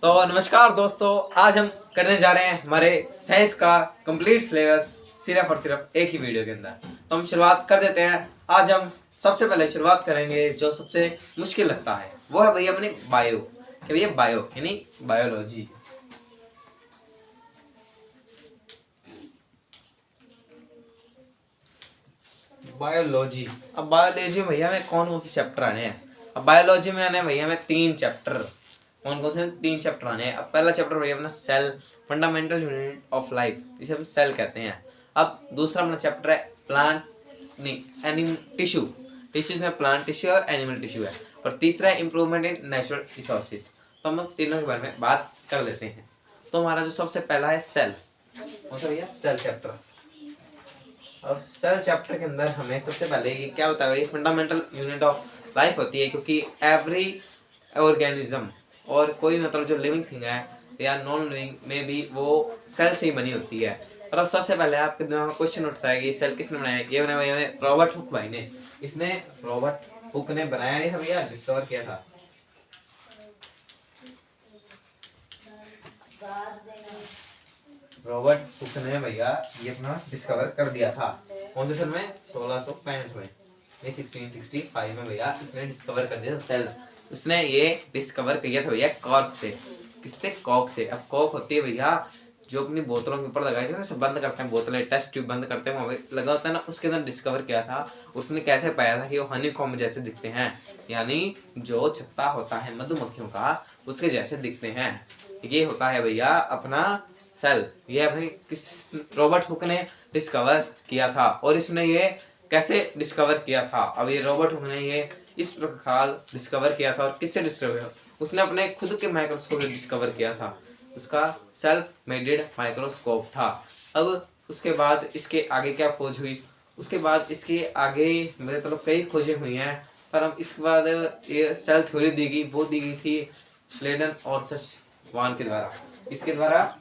तो नमस्कार दोस्तों, आज हम करने जा रहे हैं हमारे साइंस का कंप्लीट सिलेबस सिर्फ और सिर्फ एक ही वीडियो के अंदर। तो हम शुरुआत कर देते हैं। आज हम सबसे पहले शुरुआत करेंगे जो सबसे मुश्किल लगता है, वो है भैया अपनी बायो। कि भैया बायो यानी बायोलॉजी। बायोलॉजी। अब बायोलॉजी में भैया हमें कौन कौन से चैप्टर आने हैं? अब बायोलॉजी में आने भैया हमें 3 चैप्टर। कौन कौन से? 3 चैप्टर आने हैं। अब पहला चैप्टर भैया अपना cell, fundamental unit of life, जिसे हम सेल कहते हैं। अब दूसरा अपना चैप्टर है प्लांट नहीं एनिमल टिश्यू। टिश्यूज में प्लांट टिश्यू और एनिमल टिश्यू है। और तीसरा है इंप्रूवमेंट इन नेचुरल रिसोर्सेज। तो हम तीनों के बारे में बात कर लेते हैं। तो हमारा जो सबसे पहला है सेल, कौन सा भैया? Cell chapter. अब सेल चैप्टर के अंदर हमें सबसे पहले ये क्या होता है, ये फंडामेंटल यूनिट ऑफ लाइफ होती है, क्योंकि एवरी ऑर्गेनिज्म और कोई मतलब जो लिविंग थिंग है या नॉन लिविंग में भी वो सेल से ही बनी होती है। और अब सबसे पहले आपके दिमाग में क्वेश्चन उठता है कि सेल किसने बनाया? ये बनाया भैया रॉबर्ट हुक भाई ने। इसने रॉबर्ट हुक ने बनाया नहीं था भैया, डिस्कवर किया था। रॉबर्ट हुक ने भैया ये अपना डिस्कवर कर दिया था। कौन से सन में? 1665 में, ये 1665 में भैया इसने डिस्कवर कर दिया था सेल। उसने ये डिस्कवर किया था भैया कॉर्क से। किससे? कॉर्क से। अब कॉर्क होती है भैया जो अपनी बोतलों के ऊपर लगाई थी ना, सब बंद करते हैं बोतलें, टेस्ट ट्यूब बंद करते हैं, वहां पे लगा होता है ना, उसके अंदर डिस्कवर किया था। उसने कैसे पाया था कि वो हनी कॉम्ब जैसे दिखते हैं, यानी जो छत्ता होता है मधुमक्खियों का उसके जैसे दिखते हैं। ये होता है भैया अपना सेल। ये अपने किस रॉबर्ट हुक ने डिस्कवर किया था। और इसने ये कैसे डिस्कवर किया था? अब ये रॉबर्ट हुक ने ये इस प्रकार डिस्कवर किया था। और किससे डिस्कवर? उसने अपने खुद के माइक्रोस्कोप से डिस्कवर किया था। उसका सेल्फ मेडेड माइक्रोस्कोप था। अब उसके बाद इसके आगे क्या खोज हुई? उसके बाद इसके आगे मतलब कई खोजें हुई हैं, पर हम इसके बाद ये सेल थ्योरी दी गई, वो दी गई थी स्लेडन और सचवान के द्वारा। इसके द्वारा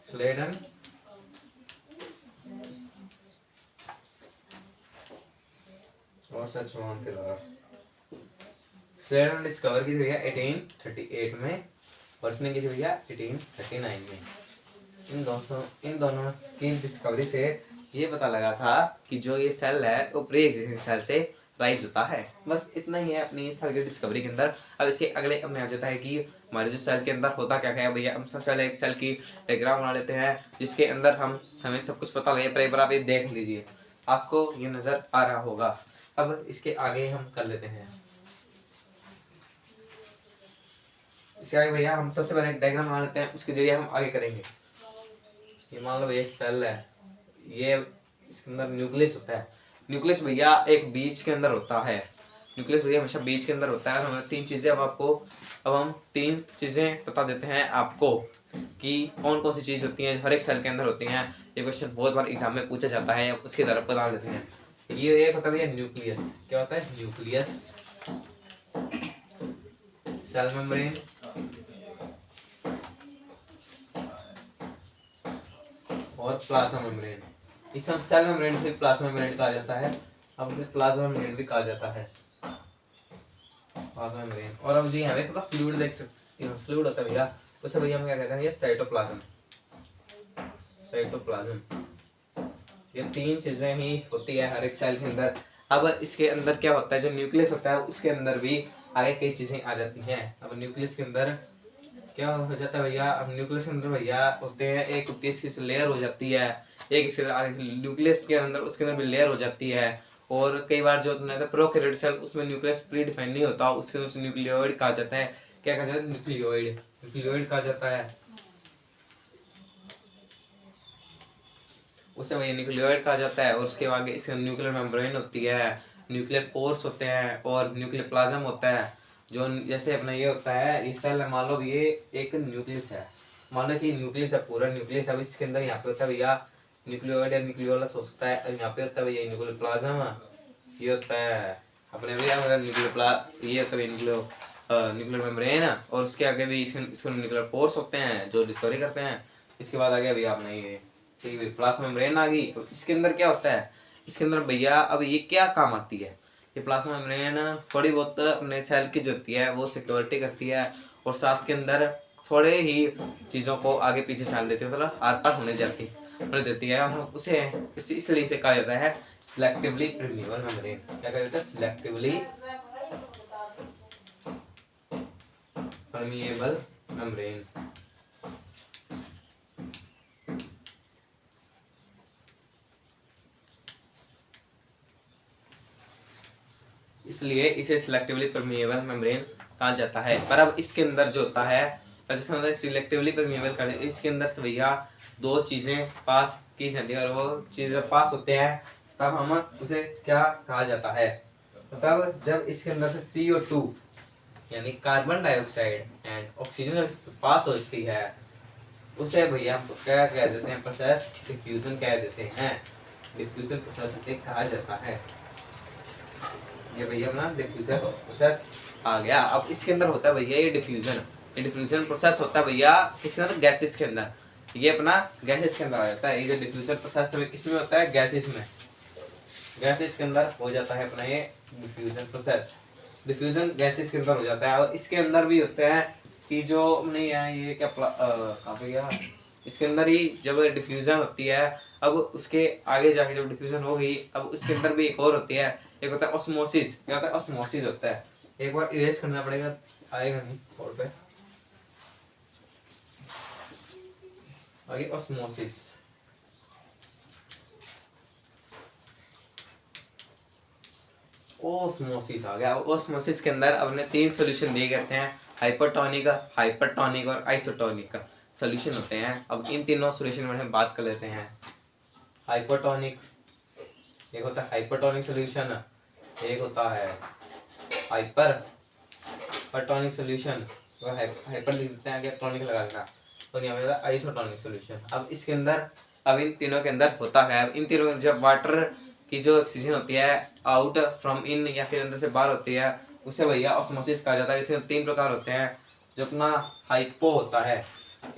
स्लेडन और सचवान के द्वारा। स्लेडन ने डिस्कवर की थी भैया 1838 में, और इसने की थी भैया 1839 में। इन दोनों की डिस्कवरी से ये पता लगा था कि जो ये सेल है वो प्री एग्जिस्टिंग सेल से राइज होता है। बस इतना ही है अपनी सेल की डिस्कवरी के अंदर। अब इसके अगले अपने आ जाता है कि हमारे जो सेल के अंदर होता क्या क्या है भैया। हम सबसे पहले एक सेल की डायग्राम बना लेते हैं, जिसके अंदर हम हमें सब कुछ पता लगे। पर एक बार आप ये देख लीजिए, आपको ये नजर आ रहा होगा। अब इसके आगे हम कर लेते हैं। इसके आगे भैया हम सबसे पहले एक डायग्राम बना लेते हैं, उसके जरिए हम आगे करेंगे। ये मान लो एक सेल है, ये इसके अंदर न्यूक्लियस होता है। न्यूक्लियस भैया एक बीज के अंदर होता है। न्यूक्लियस भैया हमेशा बीज के अंदर होता है। और हमें 3 चीजें अब हम 3 चीजें बता देते हैं आपको कि कौन कौन सी चीज होती हैं हर एक सेल के अंदर होती हैं। ये क्वेश्चन बहुत बार एग्जाम में पूछा जाता है, उसकी तरफ बता देते हैं। ये एक होता है न्यूक्लियस। क्या होता है? न्यूक्लियस, सेल मेम्ब्रेन, और प्लाज्मा मेम्ब्रेन। इसे हम सेल मेम्ब्रेन भी प्लाज्मा मेम्ब्रेन कहा जाता है। अब प्लाज्मा मेम्ब्रेन भी कहा जाता है, प्लाज्मा मेम्ब्रेन। और अब जी यहाँ पे थोड़ा फ्लूइड देख सकते हैं, फ्लूइड होता है भैया, उसे भैया हम क्या कहते हैं? ये साइटोप्लाज्म। साइटोप्लाज्म। ये 3 चीजें ही होती है हर एक सेल के अंदर। अब इसके अंदर क्या होता है? जो न्यूक्लियस होता है उसके अंदर भी आगे कई चीजें आ जाती हैं। अब न्यूक्लियस के अंदर क्या हो जाता है भैया? अब न्यूक्लियस के अंदर भैया होते हैं, एक होती है इसकी लेयर हो जाती है, एक इसके न्यूक्लियस के अंदर उसके अंदर भी लेयर हो जाती है। और कई बार जो होता है प्रोकैरियोटिक सेल, उसमें न्यूक्लियस प्री डिफाइन नहीं होता, उसके उसे न्यूक्लियोइड कहा जाता है। क्या कहा जाता है? न्यूक्लियोइड। न्यूक्लियोइड कहा जाता है उसे, वही न्यूक्लियोइड कहा जाता है। और उसके आगे इसके न्यूक्लियर मेम्ब्रेन होती है, न्यूक्लियर पोर्स होते हैं, और न्यूक्लियर प्लाज्म होता है। जो जैसे अपना ये होता है, इस सेल मान लो ये एक न्यूक्लियस है, मान लो कि न्यूक्लियस है, पूरा न्यूक्लियस। अब इसके अंदर यहाँ पे होता है भैया न्यूक्लियोइड या न्यूक्लियोलस हो सकता है। यहाँ पे होता है भैया न्यूक्लियर प्लाज्म, ये होता है अपने भैया मतलब ये होता है न्यूक्लियर मेम्ब्रेन। और उसके आगे भी इसको न्यूक्लियर पोर्स होते हैं जो डिस्कवरी करते हैं। इसके बाद आगे भैया अपना ये ठीक है प्लाज्मा मेम्ब्रेन आ गई। और इसके अंदर क्या होता है? इसके अंदर भैया अब ये क्या काम आती है? ये प्लाज्मा मेम्ब्रेन थोड़ी बहुत अपने सेल की जो होती है वो सिक्योरिटी करती है, और साथ के अंदर थोड़े ही चीज़ों को आगे पीछे छान देती है, मतलब आर पार होने देती है, हम उसे इसलिए इसे कहा जाता है सिलेक्टिवली परमिएबल मेम्ब्रेन। क्या कहा जाता है? Selectively permeable membrane. इसलिए इसे सिलेक्टिवली परमिएबल मेम्ब्रेन कहा जाता है। पर अब इसके अंदर जो होता है, जैसे मतलब सिलेक्टिवली परमिएबल कर, इसके अंदर से भैया दो चीजें पास की जाती है, और वो चीजें पास होते हैं तब हम उसे क्या कहा जाता है? तब जब इसके अंदर से CO2 यानी कार्बन डाइऑक्साइड एंड ऑक्सीजन पास होती है, उसे भैया क्या कह देते हैं? प्रोसेस डिफ्यूजन कह देते हैं। डिफ्यूजन प्रोसेस इसे कहा जाता है। ये भैया अपना डिफ्यूजन प्रोसेस आ गया। अब इसके अंदर होता है भैया ये डिफ्यूजन प्रोसेस होता है भैया इसके अंदर गैसेस के अंदर। ये अपना गैसेस के अंदर आ जाता है। ये जो डिफ्यूजन प्रोसेस किसमें होता है? गैसेस में। गैसेस के अंदर हो जाता है अपना ये डिफ्यूजन प्रोसेस। डिफ्यूजन गैसेस के अंदर हो जाता है। और इसके अंदर भी होते हैं कि जो नहीं है ये क्या कहाँ पे गया? इसके अंदर ही जब डिफ्यूजन होती है, अब उसके आगे जाके जब डिफ्यूजन हो गई, अब उसके अंदर भी एक और होती है, एक होता है ऑस्मोसिस। क्या होता है? ऑस्मोसिस होता है। एक बार इरेज करना पड़ेगा, आएगा नहीं बोर्ड पे। आगे ऑस्मोसिस। ओस्मोसिस आ गया। ओस्मोसिस के अंदर अपने 3 सॉल्यूशन दिए गए हैं, हाइपरटोनिक, हाइपरटोनिक और आइसोटोनिक का सॉल्यूशन होते हैं। अब इन तीनों सॉल्यूशन में हम बात कर लेते हैं। हाइपरटोनिक, एक होता है हाइपरटोनिक सॉल्यूशन, एक होता है हाइपरटोनिक सॉल्यूशन, वो हाइपर लिख देते हैं, आगे टोनिक लगा देना, तो यहाँ पे आइसोटोनिक सॉल्यूशन। अब इसके अंदर, अब इन तीनों के अंदर होता है, इन तीनों जब वाटर की जो ऑक्सीजन होती है आउट फ्रॉम इन या फिर अंदर से बाहर होती है, उसे भैया ऑस्मोसिस कहा जाता है। इसमें 3 प्रकार होते हैं। जो अपना हाइपो होता है,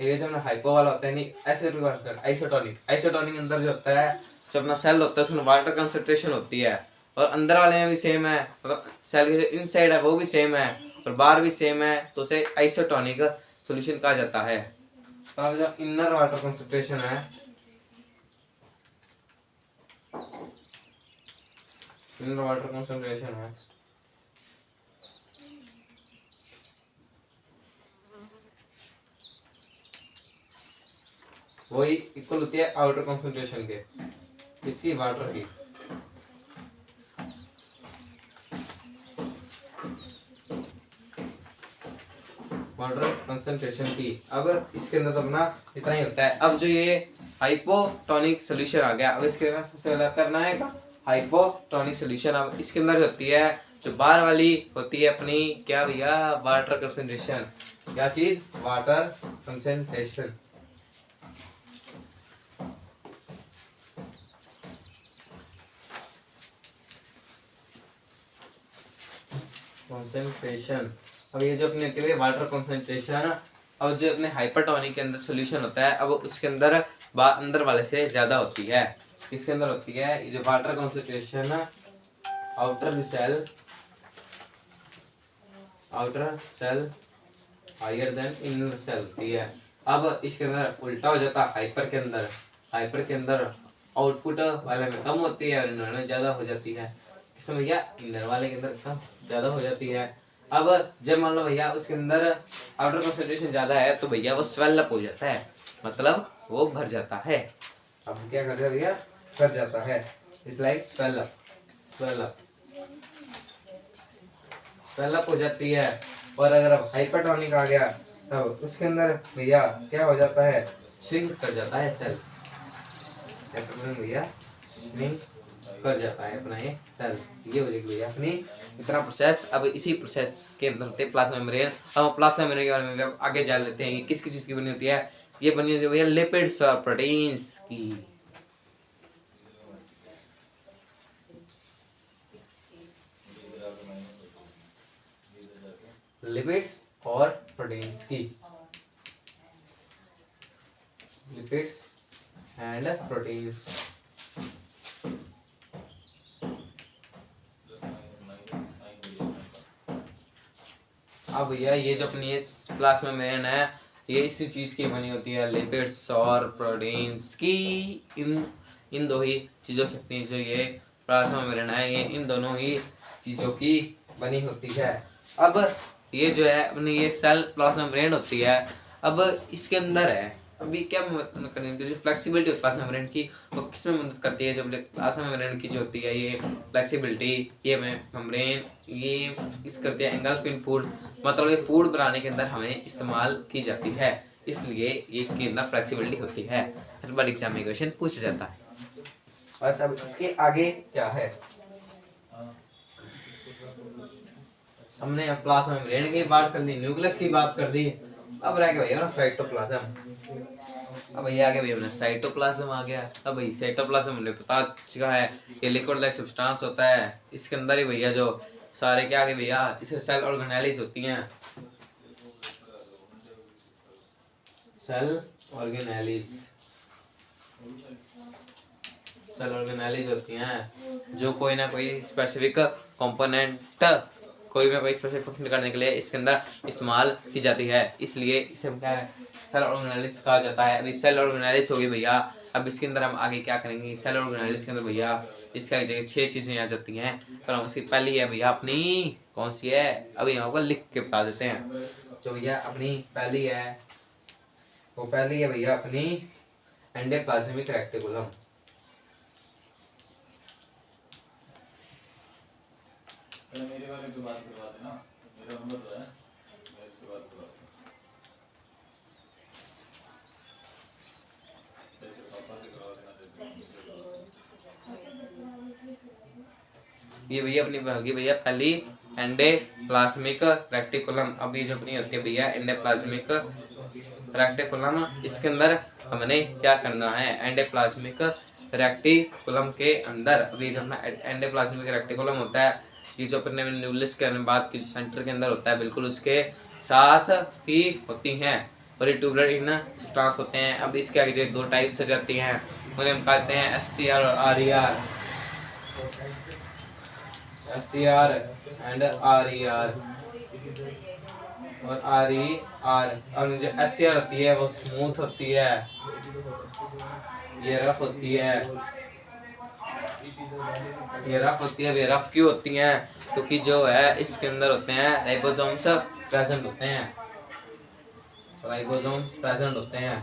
ये जो अपना हाइपो वाला होता है, नहीं आइसोटोनिक। आइसोटोनिक अंदर जो होता है, जो अपना सेल होता है उसमें वाटर कंसंट्रेशन होती है, और अंदर वाले में भी सेम है, मतलब सेल के जो इनसाइड है वो भी सेम है और बाहर भी सेम है, तो उसे आइसोटोनिक सॉल्यूशन कहा जाता है। तो जो इनर वाटर कंसंट्रेशन है, इनर वाटर कंसंट्रेशन है, वही इक्वल होती है आउटर कंसंट्रेशन के, इसकी वाटर की। वाटर कंसंट्रेशन की। अब इसके अंदर तो अपना इतना ही होता है। अब जो ये हाइपोटोनिक सॉल्यूशन आ गया, अब इसके अंदर सबसे पहले करना है हाइपोटोनिक सॉल्यूशन। अब इसके अंदर होती है जो बाहर वाली होती है अपनी, क्या भैया? Water concentration. क्या चीज? Water concentration. कंसंट्रेशन। अब ये जो अपने होती है वाटर कंसंट्रेशन, अब जो अपने हाइपरटोनिक के अंदर सॉल्यूशन होता है, अब उसके अंदर अंदर वाले से ज्यादा होती है। इसके अंदर होती है ये जो water concentration outer cell higher than inner cell होती है। अब इसके अंदर उल्टा हो जाता है, हाइपर के अंदर आउटपुट वाले में कम होती है और इनर में ज्यादा हो जाती है। इसमें भैया इनर वाले के अंदर कम ज्यादा हो जाती है। अब जब मान लो भैया उसके अंदर आउटर कंसंट्रेशन ज्यादा है, तो भैया वो स्वेल अप हो जाता है, मतलब वो भर जाता है। अब क्या कर रहे हैं भैया? भर जाता है। इट्स लाइक स्वेल अप हो जाती है। और अगर अब हाइपरटोनिक आ गया, तब उसके अंदर भैया क्या हो जाता है? श्रिंक कर जाता है सेल। भैया श्रिंक कर जाता है अपना ये सेल। ये हो जाएगी भैया अपनी इतना प्रोसेस। अब इसी प्रोसेस के अंदर होते हैं प्लाज्मा मेम्ब्रेन। अब प्लाज्मा मेम्ब्रेन के बारे में आगे जान लेते हैं, किस किस चीज की बनी होती है। ये बनी होती है भैया लिपिड्स और प्रोटीन्स की। लिपिड्स और प्रोटीन्स की, लिपिड्स एंड प्रोटीन्स। अब भैया ये जो अपनी प्लाज्मा मेम्ब्रेन है ये इसी चीज़ की बनी होती है, लिपिड्स और प्रोटीन्स की। इन दो ही चीज़ों की अपनी जो ये प्लाज्मा मेम्ब्रेन है ये इन दोनों ही चीज़ों की बनी होती है। अब ये जो है अपनी ये सेल प्लाज्मा मेम्ब्रेन होती है, अब इसके अंदर है अभी क्या मदद करनी होती है, जो फ्लेक्सिबिलिटी होती है प्लाज्मा मेम्ब्रेन की वो किसमें मदद करती है, जो प्लाज्मा मेम्ब्रेन की जो होती है ये फ्लेक्सिबिलिटी ये मेम्ब्रेन ये इस करती है एंगल्फ इन फूड, मतलब ये फूड बनाने के अंदर हमें इस्तेमाल की जाती है, इसलिए ये इसके अंदर फ्लेक्सिबिलिटी होती है। हर बार एग्जाम में क्वेश्चन पूछा जाता है। बस अब इसके आगे क्या है, हमने प्लाज्मा मेम्ब्रेन की बात कर ली, न्यूक्लियस की बात कर दी, अब रह गया भैया ना साइटोप्लाज्म। अब भैया आगे भैया साइटोप्लाज्म आ गया। अब भाई साइटोप्लाज्म हमने बता चुका है ये लिक्विड लाइक सब्सटेंस होता है, इसके अंदर ही भैया जो सारे क्या आगे भैया इसे सेल ऑर्गेनेलिस होती हैं, सेल ऑर्गेनेलिस होती हैं जो कोई ना कोई स्पेसिफिक कंपोनेंट कोई ना कोई स्पेसिफिक फंक्शन करने के लिए इसके अंदर इस्तेमाल की जाती है, इसलिए इसे क्या है सेल ऑर्गेनेलिस कहा जाता है। अभी सेल ऑर्गेनेलिस होगी भैया, अब इसके अंदर हम आगे क्या करेंगे, सेल ऑर्गेनेलिस के अंदर भैया इसका जगह 6 चीजें आ जाती हैं, पर हम उसकी पहली है भैया अपनी कौन सी है, अभी हम आपको लिख के बता देते हैं। जो भैया अपनी पहली है वो पहली है भैया अपनी एंडोप्लाज्मिक रेक्टिकुलम। मेरे वाले की बात करवा देना, मेरा नंबर तो है, मेरे से बात करवा देना, जैसे पापा से करवा देना, ये भैया अपनी होगी भैया पहली एंडोप्लाज्मिक रेक्टिकुलम। अब ये जो अपनी होती है भैया एंडोप्लाज्मिक रेक्टिकुलम, इसके अंदर हमने क्या करना है, एंडोप्लाज्मिक रेक्टिकुलम के अंदर अभी जो अपना एंडोप्लाज्मिक रेक्टिकुलम होता है ये जो अपने न्यूक्लियस के बात की सेंटर के अंदर होता है बिल्कुल उसके साथ ही होती हैं, और ये ट्यूबुलर इन सब्सटेंस होते हैं। अब इसके आगे जो 2 टाइप से जाती हैं उन्हें हम कहते हैं SCR और RER, SCR एंड RER और RER। और जो SCR होती है वो स्मूथ होती है, ये रफ होती है, ये रफ होती है। ये रफ क्यों होती हैं, क्योंकि जो है इसके अंदर होते हैं राइबोसोम्स प्रेजेंट होते हैं, राइबोसोम्स प्रेजेंट होते हैं,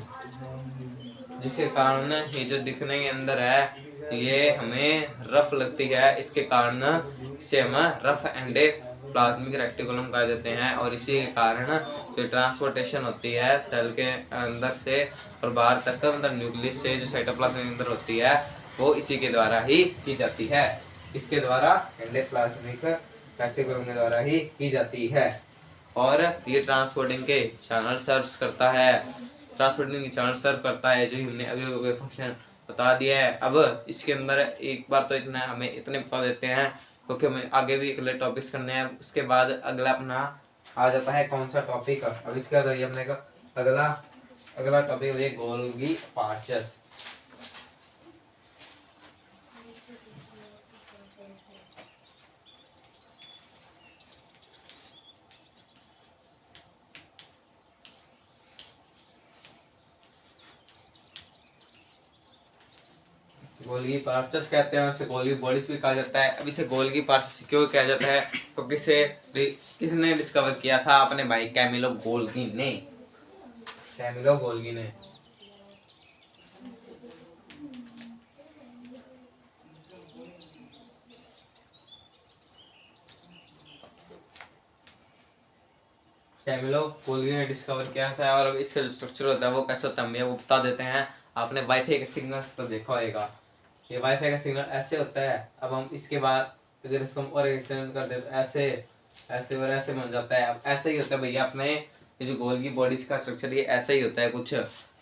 जिसके कारण ये जो दिखने के अंदर है ये हमें रफ लगती है, इसके कारण इसे हम रफ एंडोप्लाज्मिक रेक्टिकुलम कह देते हैं। और इसी के कारण जो ट्रांसपोर्टेशन होती है सेल के अंदर से और बाहर तक, मतलब न्यूक्लियस से जो साइटोप्लाज्म के अंदर होती है वो इसी के द्वारा ही की जाती है, इसके द्वारा एंडोप्लाज्मिक रेक्टिकुलम के द्वारा ही की जाती है। और ये ट्रांसपोर्टिंग के चैनल सर्व करता है, ट्रांसपोर्टिंग के चैनल सर्व करता है, जो हमने अभी फंक्शन बता दिया है। अब इसके अंदर एक बार तो इतना हमें इतने बता देते हैं क्योंकि हमें आगे भी अगले टॉपिक्स करने हैं, उसके बाद अगला अपना आ जाता है कौन सा टॉपिक। अब इसके बाद हमने अगला टॉपिक है गोल्गी अपार्चस। गोल्गी पार्चस कहते हैं, उसे गोल्गी बॉडीज भी कहा जाता है। अब इसे गोल्गी पार्चस क्यों कहा जाता है, क्योंकि इसे किसने डिस्कवर किया था, अपने भाई कैमिलो गोल्गी ने, कैमिलो गोल्गी ने। कैमिलो गोल्गी ने डिस्कवर किया था। और अब इसका जो स्ट्रक्चर होता है वो कैसे होता है वो बता देते हैं। आपने वाईफाई का सिग्नल तो देखा होगा, ये वाईफाई का सिग्नल ऐसे होता है। अब हम इसके बाद अगर इसको हम और एक्सटेंड कर दे तो ऐसे ऐसे और ऐसे बन जाता है। अब ऐसे ही होता है भैया अपने ये जो गोल्गी बॉडीज का स्ट्रक्चर ये ऐसा ही होता है कुछ,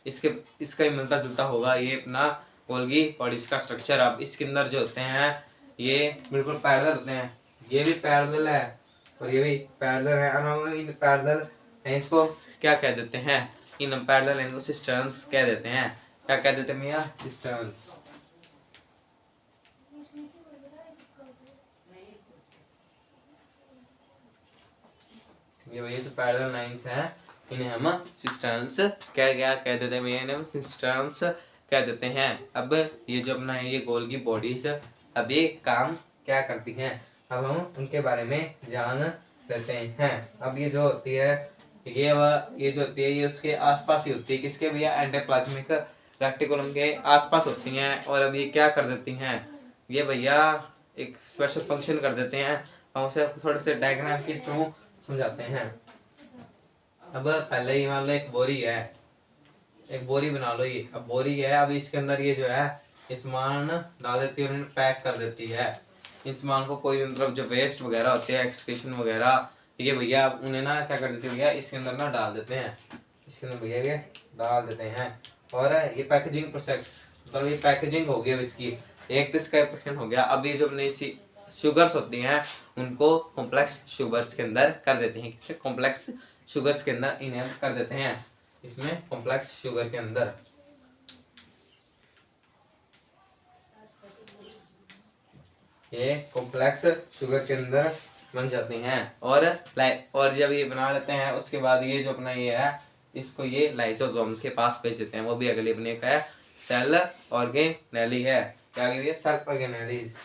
इसका ही मिलता जुलता होगा ये अपना गोल्गी बॉडीज का स्ट्रक्चर। अब इसके अंदर जो होते हैं ये बिल्कुल पैरेलल होते हैं, ये भी पैरेलल है और ये भी पैरेलल है। और हम इन पैरेलल इसको क्या कह देते हैं, इन पैरेलल इनको सिस्टर्न्स कह देते हैं। क्या कह देते हैं भैया, सिस्टर्न्स। ये भैया जो पैरेलल लाइंस हैं इन्हें हम सिस्टर्न्स क्या कह देते हैं भैया, इन्हें हम सिस्टर्न्स कह देते हैं। अब ये जो अपना है ये गोल्गी बॉडीज अब ये काम क्या करती हैं, अब हम उनके बारे में जान लेते हैं। अब ये जो होती है ये जो होती है ये उसके आसपास ही होती है, किसके भैया, एंडोप्लाज्मिक रेटिकुलम के आसपास होती हैं। और अब ये क्या कर देती हैं, ये भैया एक स्पेशल फंक्शन कर देते हैं। हम उसे थोड़े से डायग्राम के थ्रू समझाते हैं। अब पहले ही मान लो एक बोरी है, एक बोरी बना लो ये, अब बोरी है, अब इसके अंदर ये जो है ये सामान डाल देती है और इन्हें पैक कर देती है। इन सामान को कोई मतलब जो वेस्ट वगैरह होते हैं एक्सक्रीशन वगैरह, ये भैया उन्हें ना क्या कर देते हैं भैया, इसके अंदर ना डाल देते हैं, इसके अंदर भैया ये डाल देते हैं। और ये पैकेजिंग प्रोसेस मतलब ये पैकेजिंग हो गई इसकी, एक तो इसका प्रोसेस हो गया। अब ये जो अपनी शुगर्स होती हैं उनको कॉम्प्लेक्स शुगर्स के अंदर कर देते हैं, किसके, कॉम्प्लेक्स शुगर्स के अंदर इन्हें कर देते हैं, इसमें कॉम्प्लेक्स शुगर के अंदर। ये कॉम्प्लेक्स शुगर के अंदर बन जाती हैं। और जब ये बना लेते हैं उसके बाद ये जो अपना ये है इसको ये लाइसोसोम्स के पास भेज देते हैं। वो भी अगले अपने का है सेल ऑर्गेनेली है, क्या है सेल ऑर्गेनेलीज।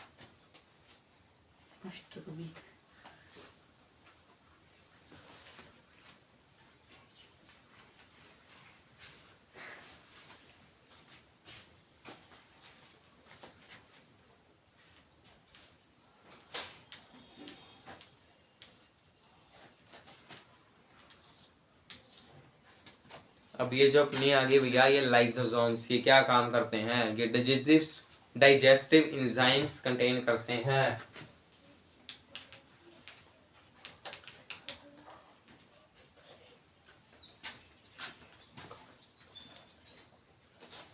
अब ये जो अपनी आगे भैया ये लाइसोसोम्स ये क्या काम करते हैं, ये डाइजेस्टिव एंजाइम्स कंटेन करते हैं।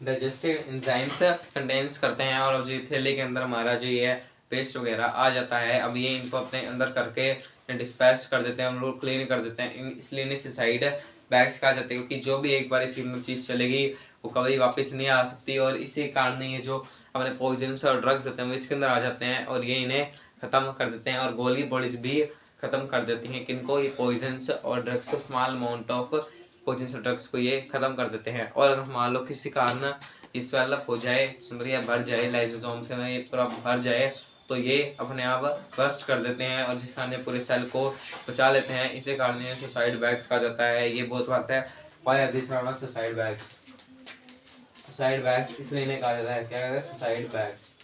डाइजेस्टिव एंजाइम्स कंटेन्स करते हैं। और अब जो थैली के अंदर हमारा जो ये पेस्ट वगैरह आ जाता है, अब ये इनको अपने अंदर करके डिस्पैच कर देते हैं, हम लोग क्लीन कर देते हैं, इसलिए इन्हें साइड बैग्स कहा जाते हैं, क्योंकि जो भी एक बार इसकी चीज़ चलेगी वो कभी वापस नहीं आ सकती। और इसी कारण ये जो अपने पॉइजन्स और ड्रग्स होते हैं वो इसके अंदर आ जाते हैं और ये इन्हें ख़त्म कर देते हैं। और गोली बॉडीज भी ख़त्म कर देती हैं किनको, ये पॉइजन्स और ड्रग्स को, स्मॉल अमाउंट ऑफ पॉइजन्स और ड्रग्स को ये ख़त्म कर देते हैं। और अगर मान लो किसी कारण ये स्वेलअप हो जाए, या भर जाए, लाइसोसोम्स के अंदर ये पूरा भर जाए, तो ये अपने आप बर्स्ट कर देते हैं और जिस कारण पूरे सेल को बचा लेते हैं। इसी कारण ये सुसाइड बैग्स कहा जाता है। ये बहुत बात है, सुसाइड बैग्स, सुसाइड बैग्स इसलिए इन्हें कहा जाता है, क्या कहते हैं, सुसाइड बैग्स।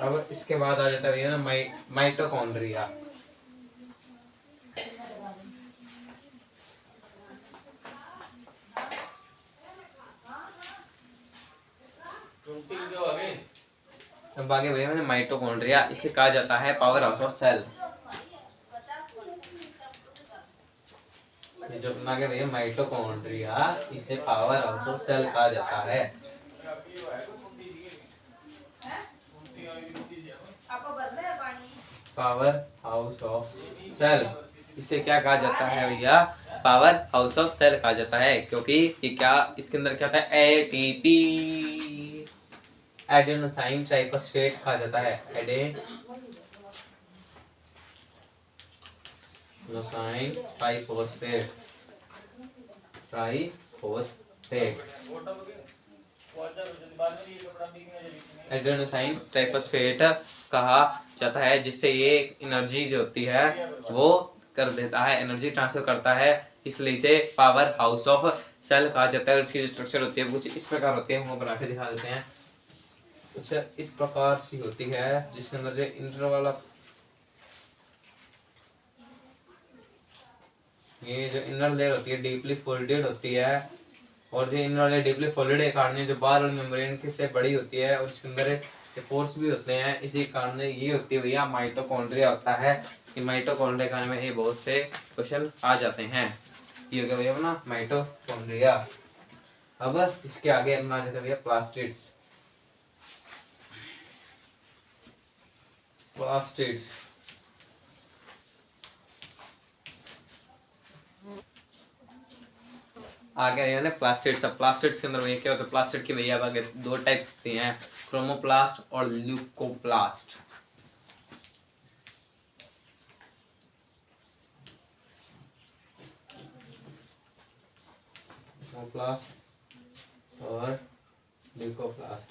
अब इसके बाद आ जाता है ना माइटोकॉन्ड्रिया। अब आगे भैया मैंने माइटोकॉन्ड्रिया, इसे कहा जाता है पावर हाउस ऑफ सेल। ये जो आगे भैया माइटोकॉन्ड्रिया, इसे पावर हाउस ऑफ सेल कहा जाता है। पावर हाउस ऑफ सेल, इसे क्या कहा जाता है भैया, पावर हाउस ऑफ सेल कहा जाता है। क्योंकि ये क्या, इसके अंदर क्या होता है, एटीपी, एडेनोसाइन ट्राइफॉस्फेट कहा जाता है, एडेनोसाइन ट्राइफॉस्फेट, एडेनोसाइन ट्राइफॉस्फेट कहा जाता है, जिससे ये एनर्जी जो होती है वो कर देता है, एनर्जी ट्रांसफर करता है, इसलिए इसे पावर हाउस ऑफ सेल कहा जाता है। और इसकी जो स्ट्रक्चर होती है वो कुछ इस प्रकार होती है, वो बना के दिखा देते हैं। कुछ इस प्रकार सी होती है, जिसके अंदर जो इंटरवल ऑफ, ये जो इनर लेयर होती है डीपली फोल्डेड होती है, और जो इनर लेयर डीपली फोल्डेड के कारण जो बाहर वाली मेम्ब्रेन के से बड़ी होती है और इसके अंदर पोर्स भी होते हैं, इसी कारण ये होती है भैया माइटोकॉन्ड्रिया होता है। ये माइटोकॉन्ड्रिया के बारे में ये बहुत से क्वेश्चन आ जाते हैं। ये हो गया भैया अपना माइटोकॉन्ड्रिया। अब इसके आगे अपना आ जाता है भैया प्लास्टिड्स। प्लास्टिड्स आगे यानी प्लास्टिड्स। अब प्लास्टिड्स के अंदर क्या होता है, प्लास्टिड की भैया आगे दो टाइप्स होती हैं, क्रोमोप्लास्ट और ल्यूकोप्लास्ट। क्रोमोप्लास्ट और ल्यूकोप्लास्ट।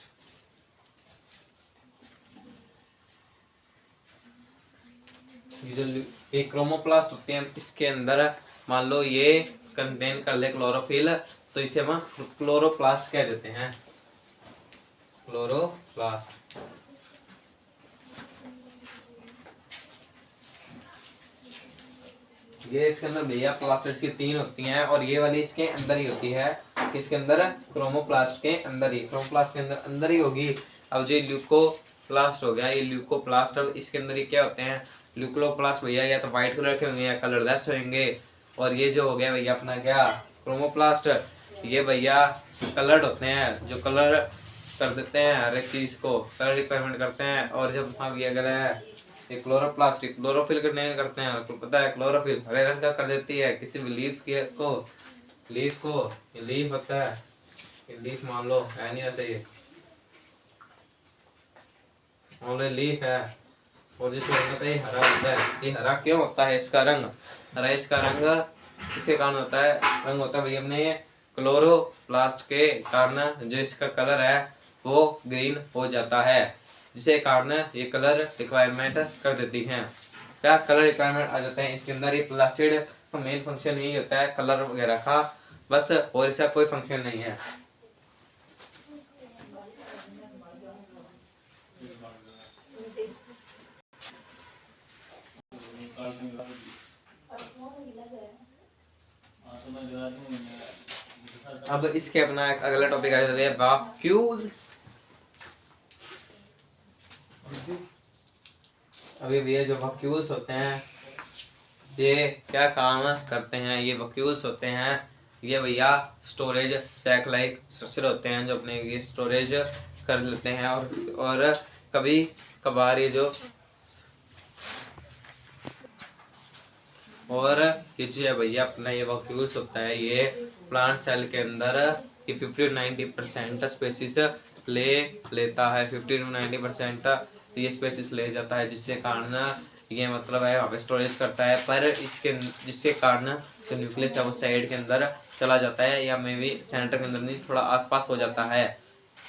ये जो एक क्रोमोप्लास्ट होते हैं इसके अंदर मान लो ये कंटेन कर ले क्लोरोफिल, तो इसे हम क्लोरोप्लास्ट कह देते हैं, क्लोरोप्लास्ट। ये इसके अंदर भैया प्लास्टिड्स की 3 होती हैं और ये वाली इसके अंदर ही होती है, किसके अंदर, क्रोमोप्लास्ट के अंदर ही, क्रोमोप्लास्ट के अंदर ही होगी। अब जो ल्यूकोप्लास्ट हो गया, ये ल्यूकोप्लास्ट, अब इसके अंदर ये क्या होते हैं, ल्यूकोप्लास्ट भैया या तो व्हाइट कलर के होंगे या कलरलेस होंगे, और ये जो हो गया भैया अपना क्या क्रोमोप्लास्ट, ये भैया कलर्ड होते हैं, जो कलर कर देते हैं हर एक चीज को, कलर रिक्वायरमेंट करते हैं। और जब हम ये अगर है ये क्लोरोप्लास्ट क्लोरोफिल कंटेन करते हैं, आपको पता है क्लोरोफिल हरे रंग का कर देती है किसी भी लीफ के को, लीफ को, ये लीफ होता है, ये लीफ मान लो है नहीं ऐसे, ये मान लो लीफ है और जिसमें रंग ये हरा होता है। ये हरा क्यों होता है, इसका रंग हरा, इसका रंग किसके कारण होता है, रंग होता है भैया अपने ये क्लोरोप्लास्ट के कारण जो इसका कलर है वो ग्रीन हो जाता है, जिसके कारण ये कलर रिक्वायरमेंट कर देती हैं। क्या कलर रिक्वायरमेंट आ जाते हैं इसके अंदर, ये प्लास्टिड का मेन फंक्शन यही होता है कलर वगैरह का बस, और इसका कोई फंक्शन नहीं है। अब इसके अपना एक अगला टॉपिक आ जाता है वैक्यूल्स। अभी ये जो वैक्यूल्स होते हैं ये क्या काम करते हैं, ये वैक्यूल्स होते हैं ये भैया स्टोरेज सैक लाइक स्ट्रक्चर होते हैं जो अपने ये स्टोरेज कर लेते हैं, और कभी कभार ये जो और ये जो है भैया अपना ये वैक्यूल्स होता है ये प्लांट सेल के अंदर ये 50-90% स्पेसिस लेता है, 50-90% ये स्पेसिस ले जाता है, जिससे कारण ये मतलब है वहाँ पे स्टोरेज करता है, पर इसके जिसके कारण जो न्यूक्लियस है वो साइड के अंदर चला जाता है या मे बी सेंटर के अंदर नहीं थोड़ा आसपास हो जाता है,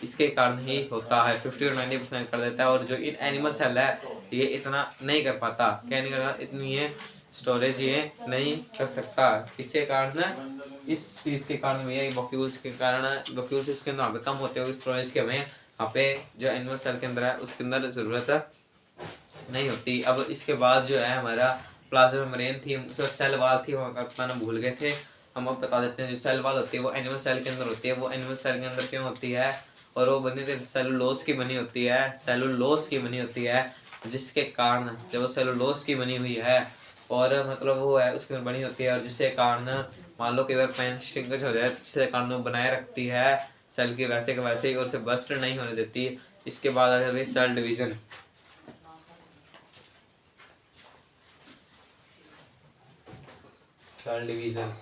इसके कारण ही होता है 50-90% कर देता है। और जो इन एनिमल सेल है ये इतना नहीं कर पाता, क्या नहीं करता, इतनी ये स्टोरेज ये नहीं कर सकता, इसके कारण इस चीज के कारण भैया वैक्यूल्स के कारण वैक्यूल्स इसके अंदर वहाँ पे कम होते हो स्टोरेज के, हमें वहाँ पे जो एनिमल सेल के अंदर है उसके अंदर जरूरत नहीं होती। अब इसके बाद जो है हमारा प्लाज्मा मेम्ब्रेन थी, जो सेल वाल थी वो बताना भूल गए थे, हम अब बता देते हैं। जो सेल वाल होती है वो एनिमल सेल के अंदर होती है, वो एनिमल सेल के अंदर क्यों होती है, और वो बनी थी सेलुलोज की बनी होती है, सेलुलोज की बनी होती है, जिसके कारण जब वो सेलुलोज की बनी हुई है और मतलब वो है उसके अंदर बनी होती है, और जिसके कारण मान लो कई बार पेन श्रिंकेज हो जाए जिसके कारण वो बनाए रखती है सेल की वैसे के वैसे ही और उसे बस्ट नहीं होने देती। इसके बाद आ जाती है सेल डिवीजन। सेल डिवीजन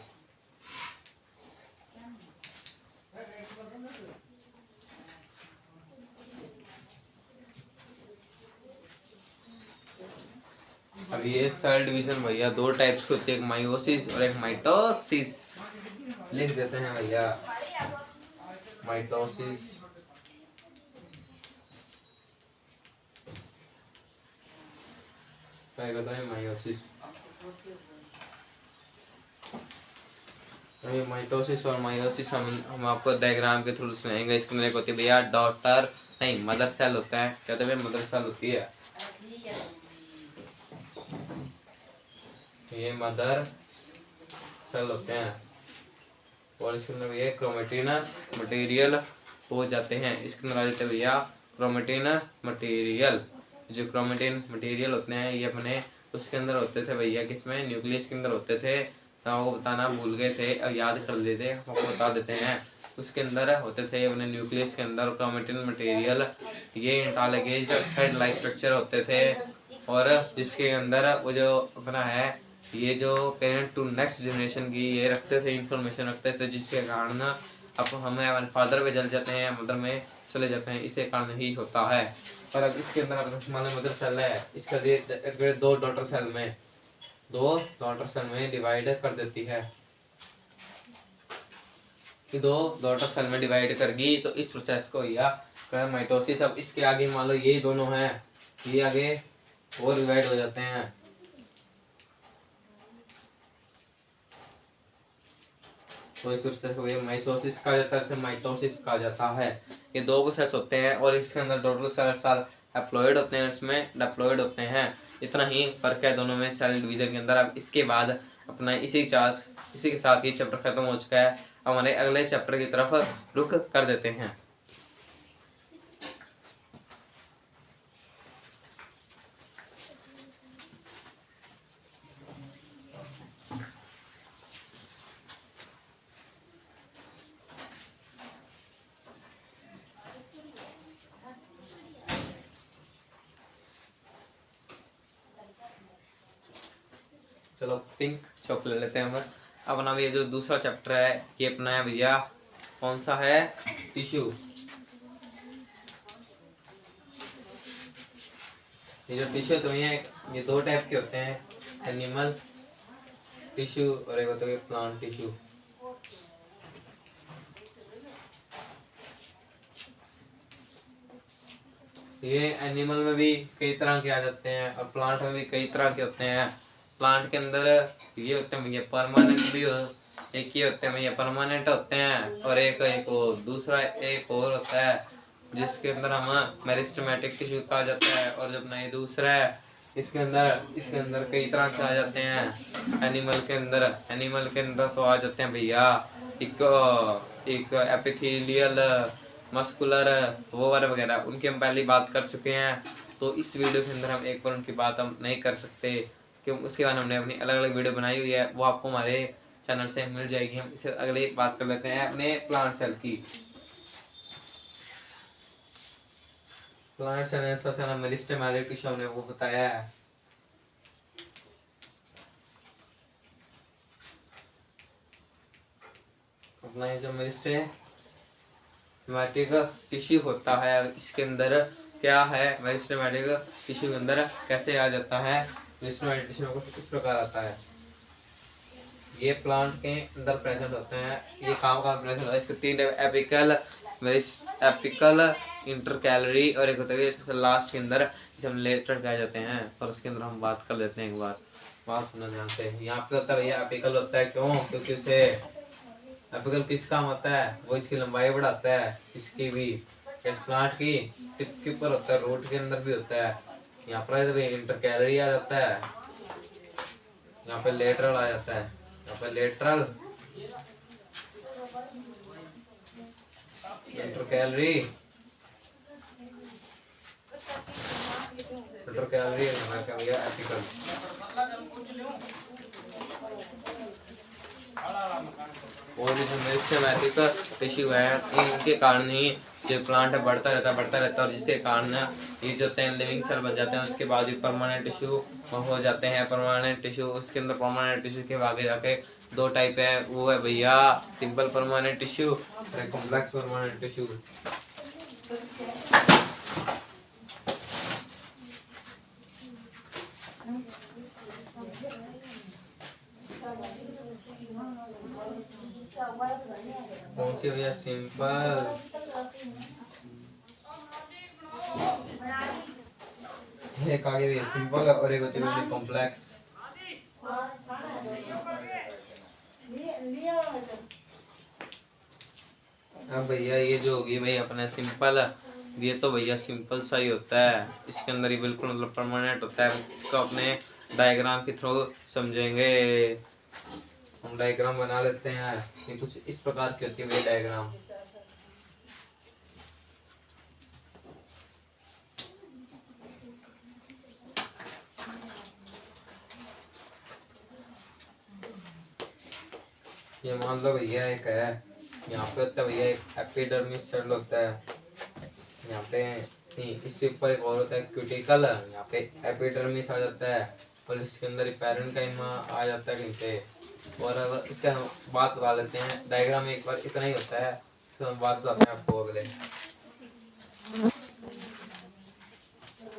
अब ये सेल डिवीजन भैया दो टाइप्स की होती है, एक मायोसिस और एक माइटोसिस। लिख देते हैं भैया माइटोसिस क्या कहते हैं मायोसिस। ये माइटोसिस और मायोसिस हम आपको डायग्राम के थ्रू सुनाएंगे। इसके अंदर एक होती है भैया डॉटर नहीं मदर सेल होता है, कहते हैं मदर सेल होती है, ये मदर सेल होते हैं, और इसके अंदर ये क्रोमेटिन मटेरियल हो जाते हैं। इसके अंदर आ जाते हैं भैया क्रोमेटिन मटेरियल। जो क्रोमेटिन मटेरियल होते हैं ये अपने उसके अंदर होते थे भैया, किसमें, न्यूक्लियस के अंदर होते थे, तो वो बताना भूल गए थे, अब याद कर लेते आपको बता देते हैं। उसके अंदर होते थे अपने न्यूक्लियस के अंदर क्रोमेटिन मटेरियल, ये इंटरलिगेज हेड लाइक स्ट्रक्चर होते थे, और जिसके अंदर वो जो अपना है ये जो पेरेंट टू नेक्स्ट जनरेशन की ये रखते थे, इंफॉर्मेशन रखते थे, जिसके कारण अब हमें हमारे फादर में चल जाते हैं, मदर में चले जाते हैं, इसी कारण ही होता है। पर अब इसके अंदर हमारे मदर सेल है, इसका दो डॉटर सेल में डिवाइड कर देती है। कि दो डॉटर सेल में डिवाइड करगी, तो इस प्रोसेस को भैया माइटोसिस। अब इसके आगे मान लो ये दोनों हैं, ये आगे और डिवाइड हो जाते हैं, तो इस प्रोसेस को भैया माइटोसिस कहा जाता है, इसे माइटोसिस कहा जाता है। ये दो प्रोसेस होते हैं और इसके अंदर टोटल सेल हैप्लॉइड होते हैं, इसमें डिप्लॉइड होते हैं। इतना ही फर्क है दोनों में सेल डिवीजन के अंदर। अब इसके बाद अपना इसी के साथ ये चैप्टर खत्म हो चुका है। हमारे अगले चैप्टर की तरफ रुख कर देते हैं। चलो पिंक चॉक ले लेते हैं हम। अपना ये जो दूसरा चैप्टर है ये अपना है भैया, कौन सा है, टिश्यू। ये जो टिश्यू तो ये दो टाइप के होते हैं, एनिमल टिश्यू और एक होता है प्लांट टिश्यू। ये एनिमल में भी कई तरह के आ जाते हैं और प्लांट में भी कई तरह के होते हैं। प्लांट के अंदर ये होते हैं भैया परमानेंट भी एक ये होते हैं भैया परमानेंट होते हैं, और एक वो दूसरा एक और होता है जिसके अंदर हम मेरिस्टेमेटिक टिश्यू कहा जाता है। और जब नहीं दूसरा है इसके अंदर कई तरह के आ जाते हैं। एनिमल के अंदर तो आ जाते हैं भैया एक एपिथेलियल, मस्कुलर, वोवर वगैरह, उनकी हम पहले बात कर चुके हैं। तो इस वीडियो के अंदर हम एक बार उनकी बात हम नहीं कर सकते, क्योंकि उसके बाद हमने अपनी अलग अलग वीडियो बनाई हुई है, वो आपको हमारे चैनल से मिल जाएगी। हम इसे अगले बात कर लेते हैं अपने प्लांट सेल की। प्लांट सेल सबसे पहले मेरिस्टेमेटिक टिश्यू हमने वो बताया है। अपना ये जो मेरिस्टेमेटिक टिश्यू होता है इसके अंदर क्या है, मेरिस्टेमेटिक टिश्यू के अंदर कैसे आ जाता है। मेरिस्टेमेटिक टिश्यू में कुछ इस प्रकार आता है, ये प्लांट के अंदर प्रेजेंट होते हैं। ये काम प्रेजेंट होता है। इसके तीन एपिकल, इंटरकैलरी और एक होता है इसके लास्ट के अंदर जिसे हम लेटरल कह जाते हैं। और उसके अंदर हम बात कर लेते हैं, एक बार बात सुनना जानते हैं। यहाँ पे होता है भैया एपिकल होता है, क्यों, क्योंकि उसे एपिकल किस काम होता है, वो इसकी लंबाई बढ़ाता है, इसकी भी एक प्लांट की टिप के ऊपर होता है, रूट के अंदर भी होता है। यहाँ पर इंटरकैलरी आ जाता है, यहाँ पे लेटरल आ जाता है, यहाँ पे लेटरल इंटरकैलरी एपिकल। और जो मेरिस्टेमेटिक टिश्यू है इनके कारण ही जो प्लांट है बढ़ता रहता है और जिसके कारण ये जो लिविंग सेल बन जाते हैं। उसके बाद भी परमानेंट टिश्यू हो जाते हैं। परमानेंट टिश्यू, उसके अंदर परमानेंट टिश्यू के आगे जाके दो टाइप है, वो है भैया सिंपल परमानेंट टिश्यू और कॉम्प्लेक्स परमानेंट टिश्यू। कौन सी भैया, सिंपल, एक आगे भी सिंपल और एक होती है कॉम्प्लेक्स। अब भैया ये जो होगी भाई अपने सिंपल, ये तो भैया सिंपल सा ही होता है। इसके अंदर ही बिल्कुल मतलब परमानेंट होता है। इसको अपने डायग्राम के थ्रू समझेंगे। हम डायग्राम बना लेते हैं। ये कुछ इस प्रकार की होती है भैया डायग्राम। ये मान लो भैया एक है, यहाँ पे होता है भैया एक एपिडर्मिस सेल होता है, यहाँ पे इसके ऊपर एक और होता है क्यूटिकल, यहाँ पे एपिडर्मिस आ जाता है और इसके अंदर पैरेन्काइमा आ जाता है कहीं पे। और अब इसका हम बात बता लेते हैं। डायग्राम में एक बार इतना ही होता है, तो हम बात बताते हैं आपको अगले।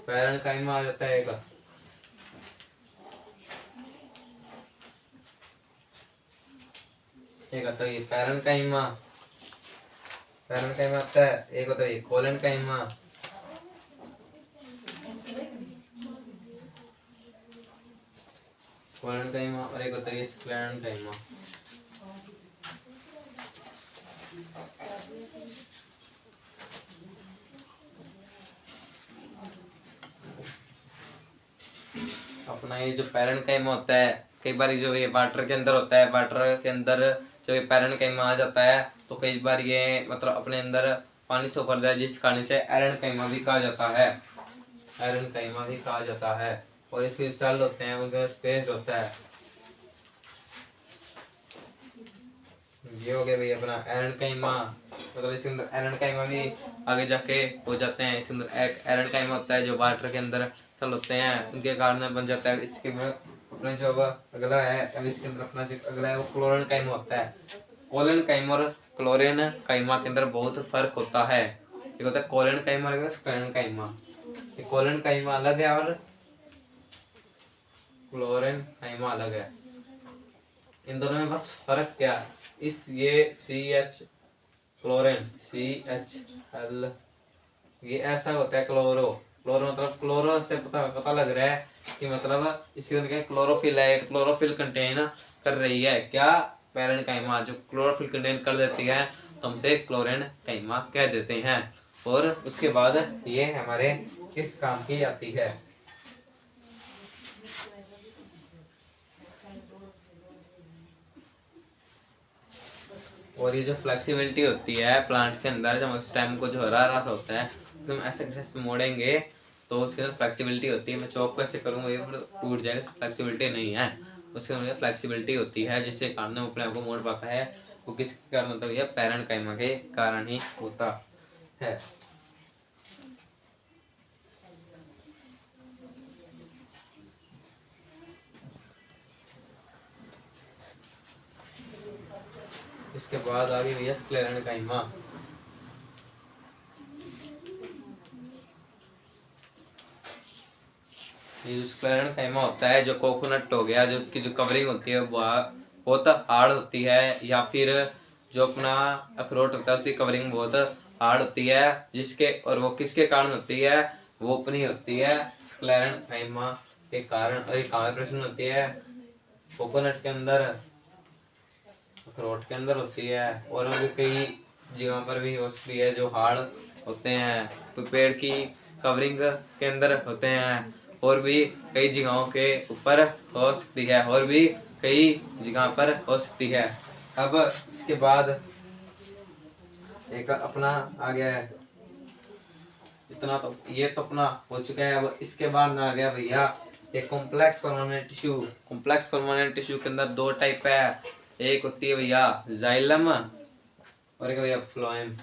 पैरेन्काइमा आ जाता है एक, आता है ये पैरेन्काइमा पैरेंकाइमा आता है, एक होता है कोलेनकाइमा, कोलेनकाइमा, और एक होता है स्क्लेरेनकाइमा। अपना ये जो पैरेंकाइमा होता है, कई बार जो ये वाटर के अंदर होता है, वाटर के अंदर जो ये पैरेंकाइमा आ जाता है तो कई बार ये मतलब अपने अंदर पानी सो कर जाए, जिस कारण से एरेनकाइमा भी कहा जाता है, एरेनकाइमा भी कहा जाता है। और इसके सेल होते हैं, उनका स्पेस होता है। ये हो गया भाई अपना एरेनकाइमा, मतलब इसके अंदर एरेनकाइमा भी आगे जाके हो जाते हैं। इसके अंदर एक एरेनकाइमा होता है जो वाटर के अंदर सेल होते हैं, उनके कारण बन जाता है। इसके बाद अपना जो अगला है, अब इसके अंदर अपना जो अगला है वो क्लोरेनकाइमा होता है। कोलेनकाइमा और क्लोरेनकाइमा के अंदर बहुत फर्क होता है। एक होता है कोलेनकाइमा और स्क्लेरेनकाइमा। ये कोलेनकाइमा अलग है और क्लोरेनकाइमा अलग है। इन दोनों में बस फर्क क्या है, इस ये CH क्लोरेन CHL, ये ऐसा होता है क्लोरो, क्लोरो मतलब क्लोरो से पता लग रहा है कि मतलब इसके अंदर क्लोरोफिल है, क्लोरोफिल कंटेन कर रही है क्या, पैरेंकाइमा जो क्लोरोफिल कंटेन कर देती है तो हम उसे क्लोरेनकाइमा कह देते हैं। और उसके बाद ये हमारे किस काम की आती है, और ये जो फ्लेक्सिबिलिटी होती है प्लांट के अंदर, जब स्टेम को जो हरा रहा होता है तो हम ऐसे मोड़ेंगे तो उसके अंदर फ्लेक्सिबिलिटी होती है। मैं चौक को ऐसे करूँगा ये टूट जाएगा, फ्लेक्सिबिलिटी नहीं है। उसके अंदर फ्लेक्सिबिलिटी होती है जिससे कारण वो अपने आप को मोड़ पाता है। वो किस कारण होता है, पैरेंकाइमा के कारण ही होता है। इसके बाद आगे भैया स्क्लेरेनकाइमा। ये जो स्क्लेरेनकाइमा होता है, जो कोकोनट हो गया, जो उसकी जो कवरिंग होती है वह बहुत हार्ड होती है, या फिर जो अपना अखरोट होता है उसकी कवरिंग बहुत हार्ड होती है, जिसके और वो किसके कारण होती है, वो अपनी होती है स्क्लेरेनकाइमा के कारण। और ये कहाँ प्रश्न होती है, कोकोनट के अंदर, अखरोट के अंदर होती है, और भी कई जगह पर भी हो सकती है जो हार्ड होते हैं। तो पेड़ की कवरिंग के अंदर होते हैं, और भी कई जगहों के ऊपर हो सकती है, और भी कई जगह पर हो सकती है। अब इसके बाद एक अपना आ गया है, इतना तो ये तो अपना हो चुका है। अब इसके बाद ना आ गया भैया एक complex permanent tissue. Complex permanent tissue के अंदर दो टाइप है, एक होती है भैया जाइलम और एक भैया फ्लोएम।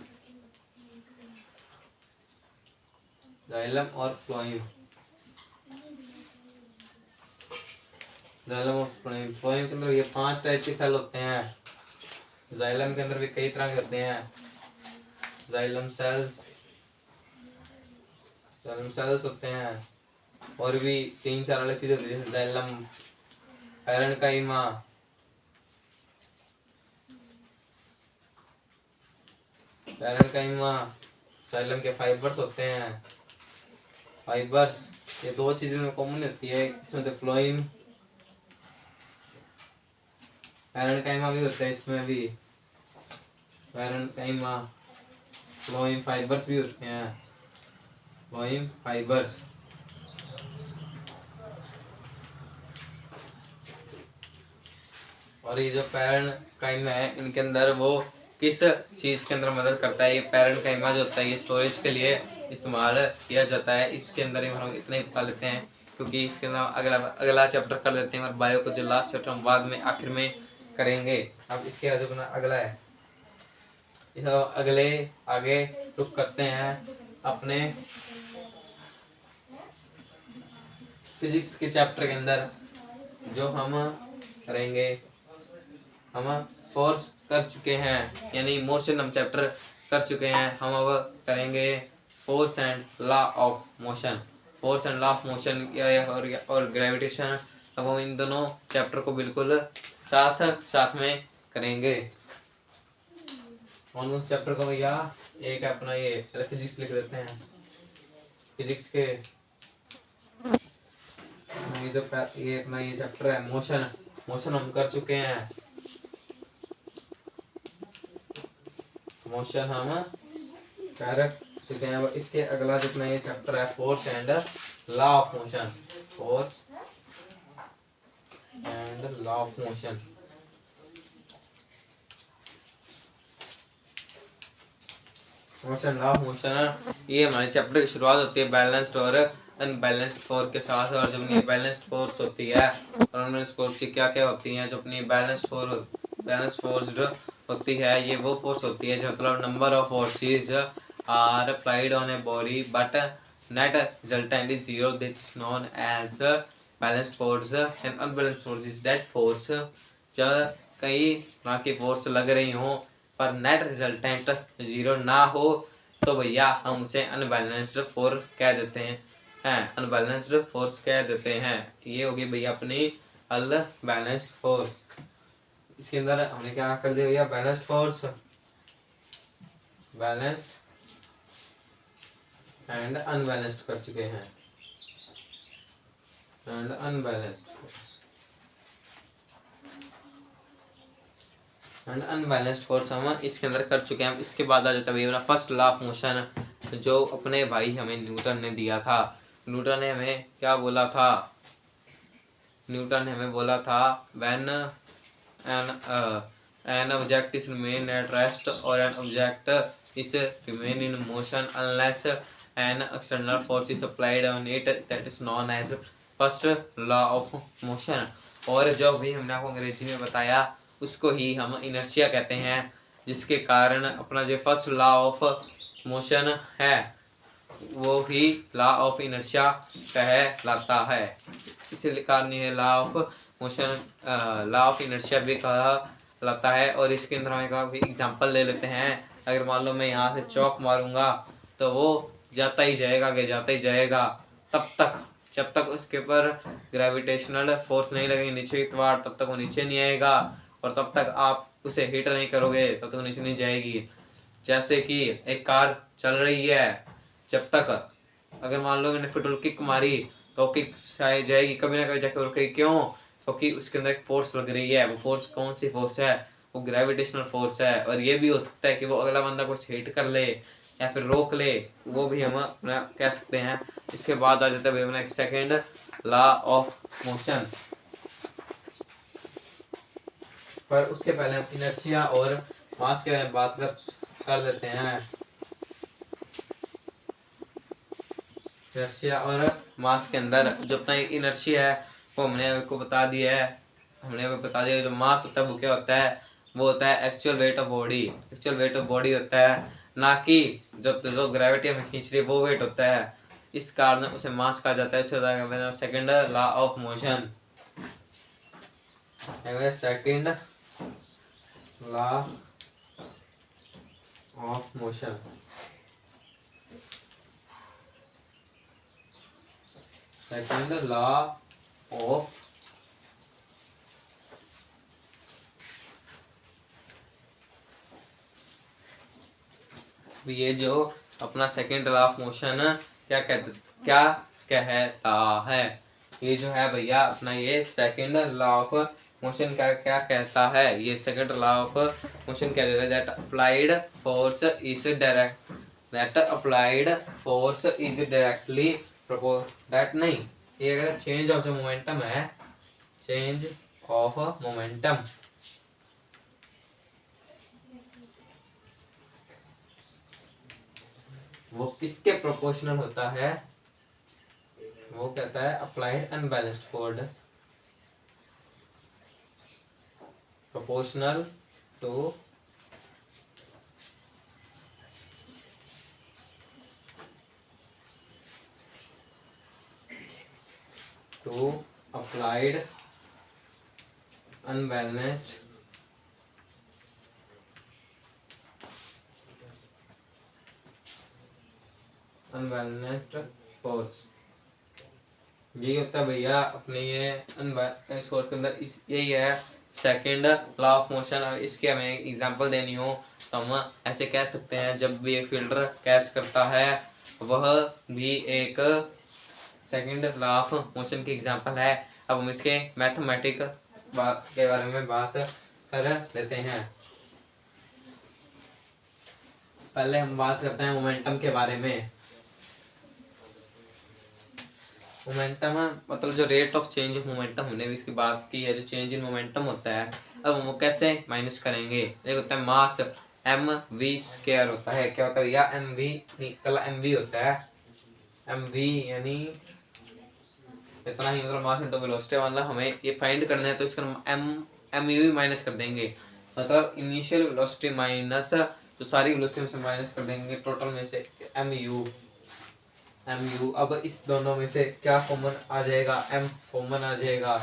जाइलम और फ्लोएम, जाइलम और फ्लोएम। फ्लोएम के अंदर ये 5 टाइप के सेल होते हैं। जाइलम के अंदर भी कई तरह के होते हैं, जाइलम सेल्स, जाइलम सेल्स होते हैं, और भी 3-4 अलग चीजें होती है, जैसे जाइलम, पैरेंकाइमा, पैरेंकाइमा, जाइलम के फाइबर्स होते हैं, फाइबर्स। ये दो चीजें में कॉमन होती है, इसमें तो फ्लोएम, पैरेंकाइमा भी होता है, इसमें भी पैरेंकाइमा, फ्लोएम फाइबर्स भी होते हैं, फ्लोएम फाइबर्स। और ये जो पैरेंकाइमा है, इनके अंदर वो किस चीज के अंदर मदद करता है, ये पैरेंकाइमा जो होता है ये स्टोरेज के लिए इस्तेमाल किया जाता है। इसके अंदर ही हम इतना ही बता लेते हैं, क्योंकि इसके अंदर अगला चैप्टर कर लेते हैं, और बायो को जो लास्ट चैप्टर हम बाद में आखिर में करेंगे। अब इसके बाद अपना अगला है, इस अगले आगे रुक करते हैं अपने फिजिक्स के चैप्टर के अंदर, जो हम करेंगे, हम फोर्स कर चुके हैं, यानी मोशन हम चैप्टर कर चुके हैं। हम अब करेंगे force and law of motion, force and law of motion और ग्रेविटेशन। अब हम इन दोनों चैप्टर को बिल्कुल साथ में करेंगे। कौन कौन चैप्टर को भैया, एक अपना ये फिजिक्स लिख देते हैं। फिजिक्स के ये जो ये अपना ये चैप्टर है मोशन, मोशन हम कर चुके हैं। मोशन हम कर चुके हैं। अब इसके अगला जो अपना ये चैप्टर है force and law of motion. Force and law of motion. Motion law of motion, ये हमारे चैप्टर की शुरुआत होती है बैलेंस्ड और अनबैलेंस्ड फोर्स के साथ। और जब अपनी बैलेंस्ड फोर्स होती है और अनबैलेंस्ड फोर्स की क्या क्या होती हैं। जो अपनी बैलेंस्ड फोर्स होती है, ये वो फोर्स होती है जो मतलब number of forces are applied on a body but net resultant is zero, that is known as balanced force. And unbalanced force is that force, जब कई तरह की फोर्स लग रही हों पर नेट रिजल्टेंट जीरो ना हो तो भैया हम उसे अनबैलेंस्ड फोर्स कह देते हैं। अनबैलेंस्ड फोर्स कह देते हैं। ये होगी भैया अपनी अनबैलेंस्ड फोर्स। इसके अंदर हमने क्या कर दिया भैया, balanced force, balanced and unbalanced कर चुके हैं। And unbalanced and unbalanced force हम इसके अंदर कर चुके हैं। इसके बाद आ जाता है भैया फर्स्ट लॉ ऑफ मोशन, जो अपने भाई हमें न्यूटन ने दिया था। न्यूटन ने हमें क्या बोला था? न्यूटन ने हमें बोला था when an object is remain at rest or an object is remain in motion unless an external force is applied on it, that is known as first law of motion। और जो भी हमने आपको अंग्रेजी में बताया उसको ही हम इनर्शिया कहते हैं, जिसके कारण अपना जो फर्स्ट लॉ ऑफ मोशन है वो ही लॉ ऑफ इनर्शिया कहलाता है। इसीलिए कारण है law of motion, law of inertia भी कहलाता है। और इसके अंदर हमें कहा एग्जांपल ले लेते हैं। अगर मान लो मैं यहाँ से चौक मारूंगा तो वो जाता ही जाएगा, आगे जाता ही जाएगा तब तक जब तक उसके ऊपर ग्रेविटेशनल फोर्स नहीं लगेगी नीचे की त्वार, तब तक वो नीचे नहीं आएगा। और तब तक आप उसे हिट नहीं करोगे तब तक नीचे नहीं जाएगी। जैसे कि एक कार चल रही है, जब तक अगर मान लो मैंने फुटबॉल किक मारी तो किक शायद जाएगी, कभी ना कभी जाके रुकेगी। क्यों? क्योंकि उसके अंदर एक फोर्स लग रही है। वो फोर्स कौन सी फोर्स है? वो ग्रेविटेशनल फोर्स है। और ये भी हो सकता है कि वो अगला बंदा कुछ हिट कर ले या फिर रोक ले, वो भी हम अपना कह सकते हैं। इसके बाद आ जाता है अपना एक सेकेंड लॉ ऑफ मोशन। पर उसके पहले हम इनर्शिया और मास के बारे में बात कर लेते हैं। इनर्शिया और मास के अंदर जो अपना इनर्शिया है वो हमने आपको बता दिया है। हमने आपको बता दिया जो मास होता है वो क्या होता है? वो होता है actual weight of body. Actual weight of body होता है, ना कि जो ग्रेविटी हमें खींच रही है वो वेट होता है। इस कारण उसे मास कहा जाता है। इसे second law of motion. Second law of motion. Second law of ये जो अपना सेकंड लॉ ऑफ मोशन क्या कहता है? ये जो है भैया अपना ये सेकंड लॉ ऑफ मोशन क्या कहता है? ये सेकंड लॉ ऑफ मोशन क्या कहता है? That applied force is directly that नहीं, ये अगर चेंज ऑफ जो मोमेंटम है, चेंज ऑफ मोमेंटम, वो किसके प्रोपोर्शनल होता है? वो कहता है applied unbalanced force proportional to applied unbalanced force. ये होता है भैया अपने ये अनबैलेंस्ड फोर्स के अंदर यही है सेकंड लॉ ऑफ मोशन। इसके हमें एग्जांपल देनी हो तो हम ऐसे कह सकते हैं, जब भी एक फील्डर कैच करता है वह भी एक सेकंड लॉ ऑफ मोशन की एग्जांपल है। अब हम इसके मैथमेटिक के बारे में बात कर लेते हैं। पहले हम बात करते हैं मोमेंटम के बारे में। मोमेंटम मतलब जो rate of change of momentum, हमने भी इसकी बात की है। जो चेंज इन मोमेंटम होता है, अब हम वो कैसे माइनस करेंगे। एक होता है मास एम वी स्क्वायर होता है, क्या होता है या एम वी निकला एम वी होता है। एम वी यानी इतना ही, मतलब मास इंटू वेलोसिटी। मतलब हमें ये फाइंड करना है तो इसका एम यू भी माइनस कर देंगे, मतलब इनिशियल वेलोसिटी माइनस तो सारी वेलोसिटी में से माइनस कर देंगे टोटल में से एम यू। अब इस दोनों में से क्या कॉमन आ जाएगा, एम कॉमन आ जाएगा,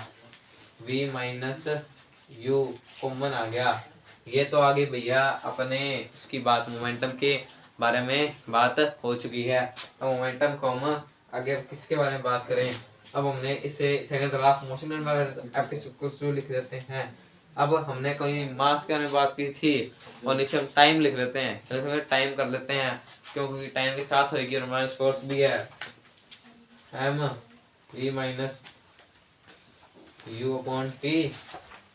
v माइनस यू कॉमन आ गया। ये तो आगे भैया अपने उसकी बात मोमेंटम के बारे में बात हो चुकी है। अब मोमेंटम को हम आगे किसके बारे में बात करें। अब हमने इसे second law of motion F is equals to लिख देते हैं। अब हमने कोई मास के बारे में बात की थी और नीचे हम टाइम लिख देते हैं, चलो टाइम कर लेते हैं क्योंकि टाइम के साथ होगी और हमारा सोर्स भी है m v minus u upon t.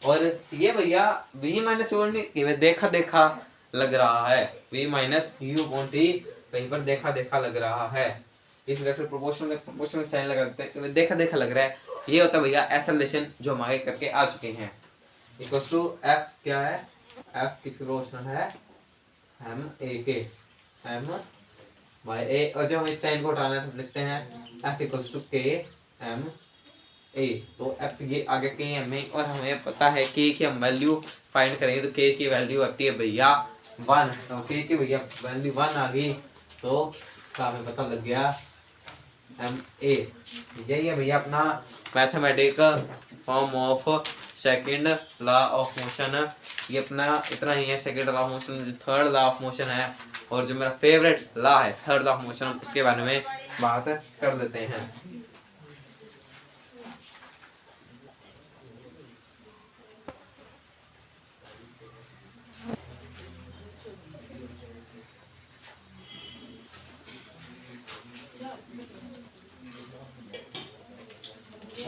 और ये भैया v माइनस यू देखा देखा लग रहा है, v minus u upon T कहीं पर देखा देखा लग रहा है। इस वेक्टर प्रोपोर्शनल साइन लगा देते हैं, देखा देखा लग रहा है। ये होता है भैया ऐसा रिलेशन जो हम आगे करके आ चुके हैं। इक्वल्स टू एफ क्या है, एफ किसके प्रोपोर्शनल है, एम ए के, एम बाय ए। और जब हम इस साइन को हटाना है तो लिखते हैं एफ इक्वल्स टू के एम ए। तो एफ ये आगे के एम ए, और हमें पता है के की हम वैल्यू फाइंड करेंगे तो के की वैल्यू आती है भैया 1। तो के की भैया वैल्यू 1 आ गई तो हमें पता लग गया एम ए। यही है भैया अपना mathematic form of second law of motion. ये अपना इतना ही है सेकंड लॉ ऑफ मोशन। जो थर्ड लॉ ऑफ मोशन है और जो मेरा फेवरेट लॉ है थर्ड लॉ ऑफ मोशन, इसके बारे में बात कर लेते हैं।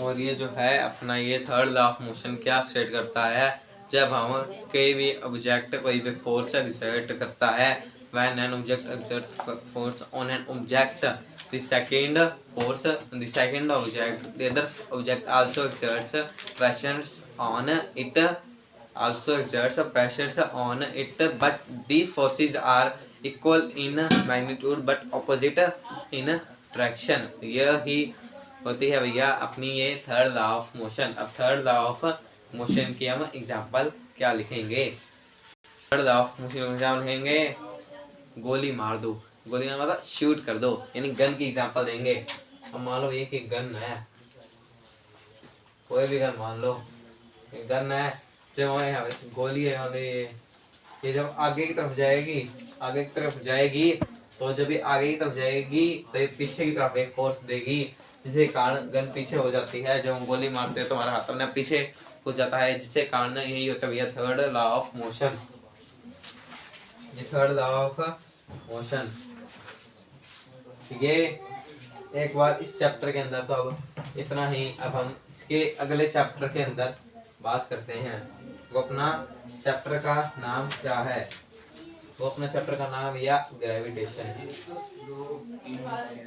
और ये जो है अपना ये थर्ड लॉ ऑफ मोशन क्या स्टेट करता है, जब हम कोई भी ऑब्जेक्ट कोई भी फोर्स एक्सर्ट करता है, when an object exerts force on an object, the second object, the other object also exerts pressures on it, but these forces are equal in magnitude but opposite in direction। यह ही होती है भैया अपनी ये third law of motion. अब third law of motion की हम example क्या लिखेंगे। Third law of motion example लिखेंगे गोली मार दो। गोली मार मतलब शूट कर दो, यानी गन की एग्जांपल देंगे। अब मान लो ये कि गन है, कोई भी गन मान लो, एक गन है, जब यहाँ गोली है और ये जब आगे की तरफ जाएगी तो जब ये आगे की तरफ जाएगी तो ये पीछे की तरफ एक फोर्स देगी, जिसके कारण गन पीछे हो जाती है। जब हम गोली मारते हैं तो हमारा हाथ अपने पीछे हो जाता है, जिससे कारण यही होता है भैया थर्ड लॉ ऑफ मोशन। ये थर्ड लॉ ऑफ मोशन। ये एक बार इस चैप्टर के अंदर तो अब इतना ही। अब हम इसके अगले चैप्टर के अंदर बात करते हैं। तो अपना चैप्टर का नाम क्या है, तो अपना चैप्टर का नाम भैया ग्रेविटेशन है,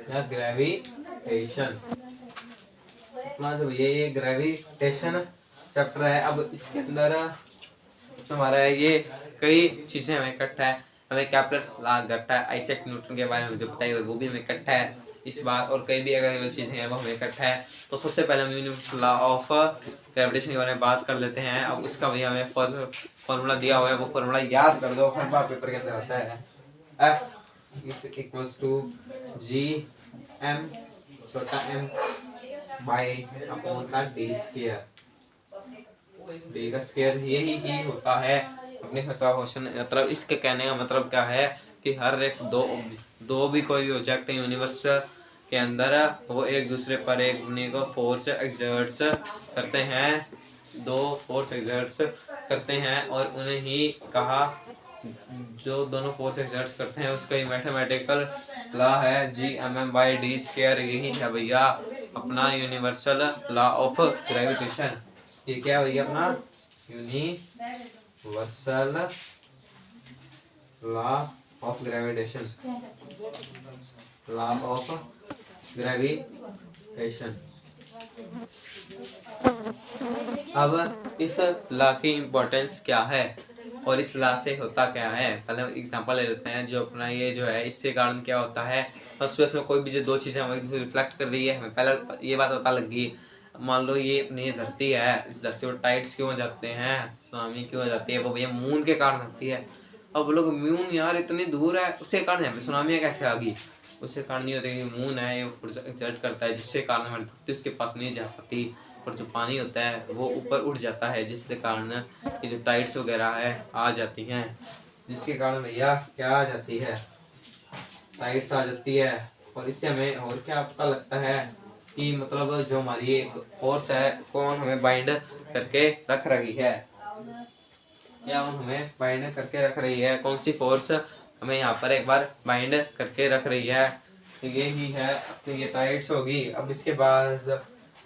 या ग्रेविटेशन। अपना जो ये ग्रेविटेशन चैप्टर है, अब इसके अंदर जो हमारा है ये कई चीजें हमें इकट्ठा है। हमें कैप्लर्स लॉ इकट्ठा है, आइजैक न्यूटन के बारे में जो बताई वो भी हमें इकट्ठा है इस बात, और कई भी अगर चीजें हैं वो हमें इकट्ठा है। तो सबसे पहले हम यूनिवर्सल लॉ ऑफ ग्रेविटेशन के बारे में बात कर लेते हैं। अब उसका भैया हमें फॉर्मूला दिया हुआ है, वो फॉर्मूला याद कर दो, हर बार पेपर के अंदर आता है। F is equals to G m छोटा m बाई अपॉन का डी स्क्वायर। डी का स्क्वायर यही ही होता है अपने क्वेश्चन। मतलब इसके कहने का मतलब क्या है कि हर एक दो भी कोई भी ऑब्जेक्ट है यूनिवर्स के अंदर, वो एक दूसरे पर एक को फोर्स एक्सर्ट्स करते हैं, दो फोर्स एक्सर्ट्स करते हैं और उन्हें ही कहा, जो दोनों फोर्स एक्सर्ट्स करते हैं उसका ही मैथमेटिकल लॉ है G(m)/d²। यही है भैया अपना यूनिवर्सल लॉ ऑफ ग्रेविटेशन। ये क्या है भैया अपना universal law of gravitation, law of gravitation. अब इस लॉ की इम्पोर्टेंस क्या है और इस लॉ से होता क्या है, पहले एग्जांपल ले लेते हैं। जो अपना ये जो है, इससे कारण क्या होता है, फर्स्ट में कोई भी जो दो चीजें हमें रिफ्लेक्ट कर रही है, हमें पहले ये बात पता लग गई। मान लो ये अपनी धरती है, इस धरती पर टाइड्स क्यों हो जाते हैं, सुनामी क्यों हो जाती है, वो भैया मून के कारण होती है। अब लोग मून यार इतनी दूर है, उसके कारण यहाँ पे सुनामी कैसे आ गई, उसके कारण नहीं होती, मून है ये एक्सर्ट करता है जिससे कारण हमारी धरती उसके पास नहीं जा पाती, और जो पानी होता है वो ऊपर उठ जाता है, जिसके कारण ये जो टाइड्स वगैरह है आ जाती हैं, जिसके कारण भैया क्या आ जाती है, टाइड्स आ जाती है। और इससे हमें और क्या पता लगता है कि मतलब जो हमारी फोर्स है कौन हमें बाइंड करके रख रही है, या हमें बाइंड करके रख रही है, कौन सी फोर्स हमें यहाँ पर एक बार बाइंड करके रख रही है। तो ये ही है अपनी ये टाइड्स होगी। अब इसके बाद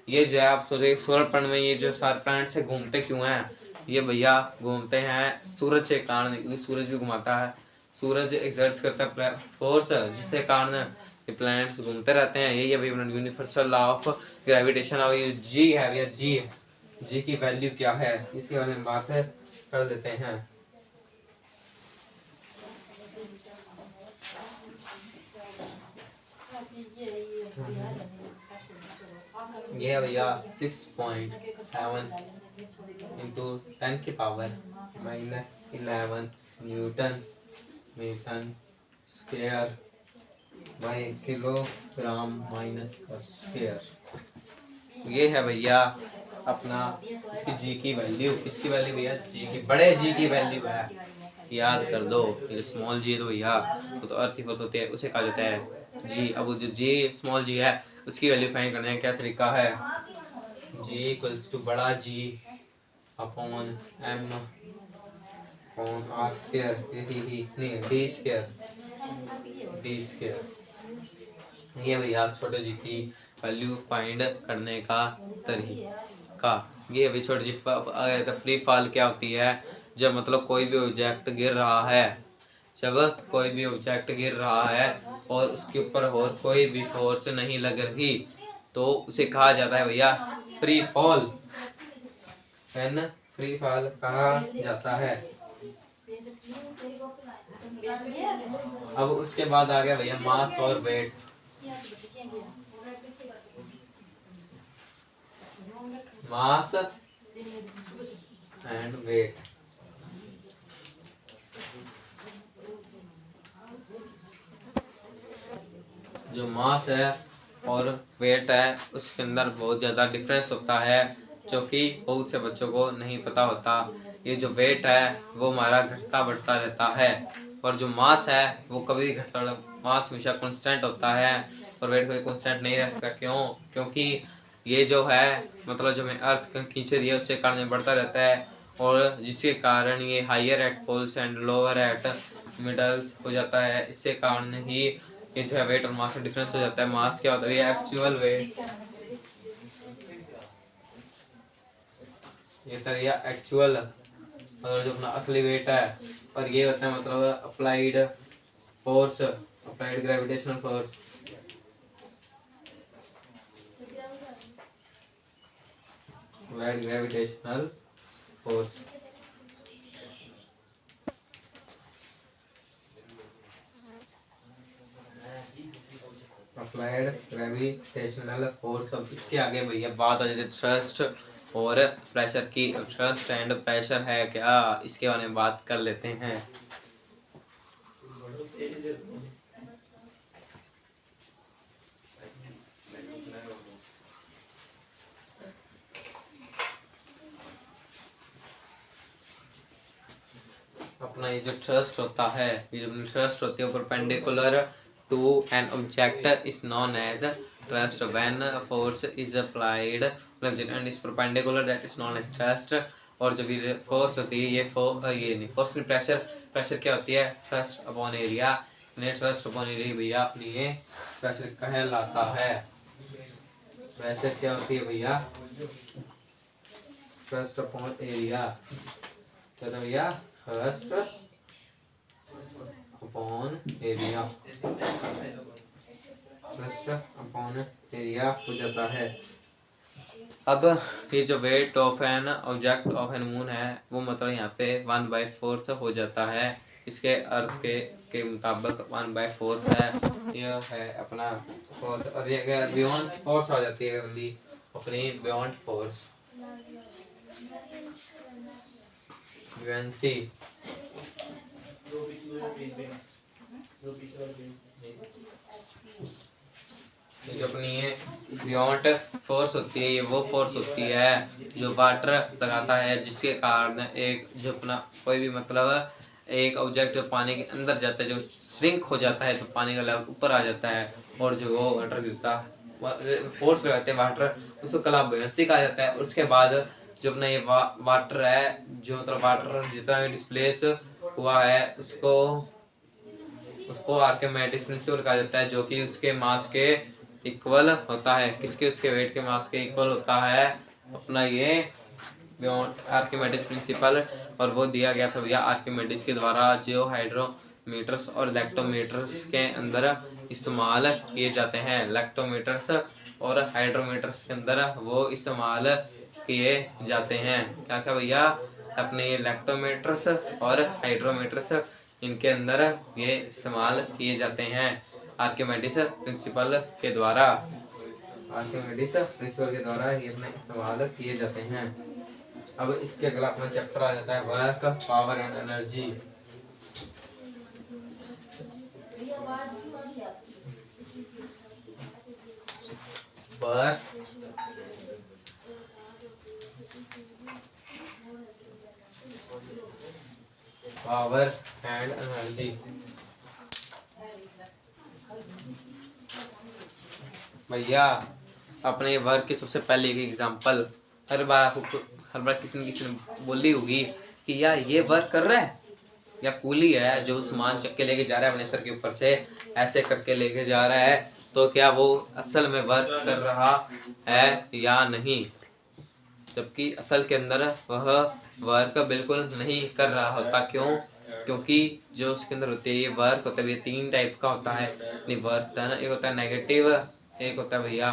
ये जो है आप सोलर पैनल में ये जो सारे प्लैनेट से घूमते क्यों हैं, ये भैया घूमते हैं सूरज के कारण, क्योंकि सूरज भी घुमाता है, सूरज एक्सर्ट करता है फोर्स, जिसके कारण ये प्लैनेट्स घूमते रहते हैं। यही है भैया यूनिवर्सल लॉ ऑफ ग्रेविटेशन। और ये जी है भैया, जी की वैल्यू क्या है इसके बारे में बात कर लेते हैं। ये है भैया 6.7 इंटू 10 की power -11 newton metre square by kilogram minus square. ये है भैया अपना इसकी जी की वैल्यू, इसकी वैल्यू भैया जी की, बड़े जी की वैल्यू है, याद कर दो। ये स्मॉल जी है तो भैया वो तो अर्थ इक्वल होती है, उसे कहा जाता है जी। अब जो जी स्मॉल जी है उसकी वैल्यू फाइंड करने का क्या तरीका है, जी इक्वल्स टू बड़ा G upon M upon R square, नहीं डी स्क्वायर। ये भैया छोटे जी की वैल्यू फाइंड करने का तरीका। ये भी छोटी जी फ्री फॉल क्या होती है, जब मतलब कोई भी ऑब्जेक्ट गिर रहा है, जब कोई भी ऑब्जेक्ट गिर रहा है और उसके ऊपर और कोई भी फोर्स नहीं लग रही तो उसे कहा जाता है भैया फ्री फॉल, फ्री फॉल कहा जाता है। अब उसके बाद आ गया भैया मास और वेट। मास एंड वेट, जो मास है और वेट है उसके अंदर बहुत ज़्यादा डिफरेंस होता है, जो कि बहुत से बच्चों को नहीं पता होता। ये जो वेट है वो हमारा घटता बढ़ता रहता है, और जो मास है वो कभी घटता, मास हमेशा कांस्टेंट होता है और वेट कोई कांस्टेंट नहीं रह सकता। क्यों? क्योंकि ये जो है मतलब जो हमें अर्थ खींच रही है उसके कारण बढ़ता रहता है, और जिसके कारण ये higher at poles and lower at middles हो जाता है। इससे कारण ही ये जो है वेट और मास में डिफरेंस हो जाता है। मास क्या होता है, एक्चुअल वेट, ये था या एक्चुअल, और जो अपना असली वेट है, और ये होता है मतलब applied force, applied gravitational force. Applied gravitational force, applied gravitational force. अब इसके आगे भैया बात आ जाती है थ्रस्ट और प्रेशर की। थ्रस्ट एंड प्रेशर है क्या, इसके बारे में बात कर लेते हैं। अपना ये जो थ्रस्ट होता है, ये जो थ्रस्ट होती है perpendicular to an object is known as thrust. When a force is applied मतलब and is perpendicular that is known as thrust. और जो भी फोर्स होती है ये नहीं फोर्स प्रेशर। प्रेशर क्या होती है? Thrust upon area. Thrust upon area भैया अपनी ये प्रेशर कहलाता है। प्रेशर क्या होती है भैया? Thrust upon area. तो भैया thrust upon area, thrust upon area हो जाता है। अब ये जो weight of an object of an moon है वो मतलब यहाँ पे 1/4 हो जाता है। इसके अर्थ के मुताबिक 1/4 है। यह है अपना फोर्स। और ये बियॉन्ड फोर्स आ जाती है अगली अपनी बियॉन्ड फोर्स buoyancy। जो अपनी ये बियॉन्ड फोर्स होती है ये वो फोर्स होती है जो वाटर लगाता है, जिसके कारण एक जो अपना कोई भी मतलब एक ऑब्जेक्ट जो पानी के अंदर जाता है जो श्रिंक हो जाता है तो पानी का लेवल ऊपर आ जाता है। और जो वो वाटर भी होता फोर्स लगाते हैं वाटर उसको कला बुयंसी कहा जाता है। उसके बाद जो अपना ये वाटर है जो मतलब वाटर जितना भी डिस्प्लेस हुआ है उसको आर्किमेडिस प्रिंसिपल कहा जाता है, जो कि उसके मास के इक्वल होता है। किसके? उसके वेट के मास के इक्वल होता है अपना ये आर्किमेडिस प्रिंसिपल। और वो दिया गया था भैया आर्किमेडिस के द्वारा, जो हाइड्रोमीटर्स और लैक्टोमीटर्स के अंदर इस्तेमाल किए जाते हैं। लैक्टोमीटर्स और हाइड्रोमीटर्स के अंदर वो इस्तेमाल किए जाते हैं। क्या क्या भैया? अपने लैक्टोमीटर्स और हाइड्रोमीटर्स इनके अंदर ये इस्तेमाल किए जाते हैं आर्किमेडिस प्रिंसिपल के द्वारा। आर्किमेडिस प्रिंसिपल के द्वारा ये अपने इस्तेमाल किए जाते हैं। अब इसके अगला अपना चैप्टर आ जाता है work, power and energy. Work, power and energy. भैया अपने वर्क की सबसे पहले एक एग्जांपल हर बार किसी ने बोली होगी कि यार ये वर्क कर रहा है या कूली है जो सामान चक्के लेके जा रहा है अपने सर के ऊपर से ऐसे करके लेके जा रहा है, तो क्या वो असल में वर्क कर रहा है या नहीं? जबकि असल के अंदर वह वर्क बिल्कुल नहीं कर रहा होता। क्यों? क्योंकि जो उसके अंदर होती है ये वर्क होता है, ये 3 टाइप का होता है वर्क डन। एक होता है नेगेटिव, एक होता है भैया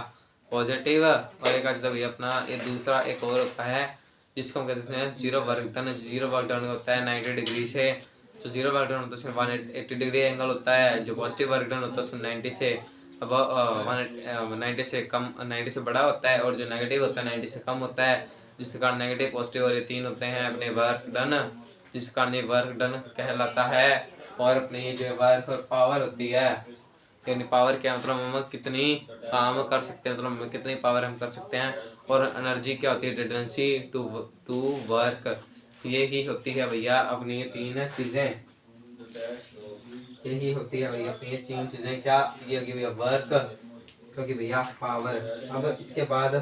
पॉजिटिव, और एक आता है भैया अपना ये दूसरा एक और होता है जिसको हम कहते हैं zero work done. Zero work done होता है 90 डिग्री से। जो जीरो वर्क डन होता है उसमें 180 डिग्री एंगल होता है। जो पॉजिटिव वर्क डन होता है उसमें 90 से 90 से कम 90 से बड़ा होता है। और जो नेगेटिव होता है 90 से कम होता है, जिसके कारण नेगेटिव पॉजिटिव और ये 3 होते हैं अपने वर्क डन, जिस कारण ये वर्क डन कहलाता है। और अपनी ये जो वर्क पावर होती है, यानी पावर क्या मतलब हम कितनी काम कर सकते हैं, मतलब कितनी पावर हम कर सकते हैं। और एनर्जी क्या होती है? Tendency to work. ये ही होती है भैया अपनी ये 3 चीजें। यही होती है भैया अपनी ये 3 चीजें। क्या? ये होगी भैया वर्क, क्योंकि भैया पावर। अब इसके बाद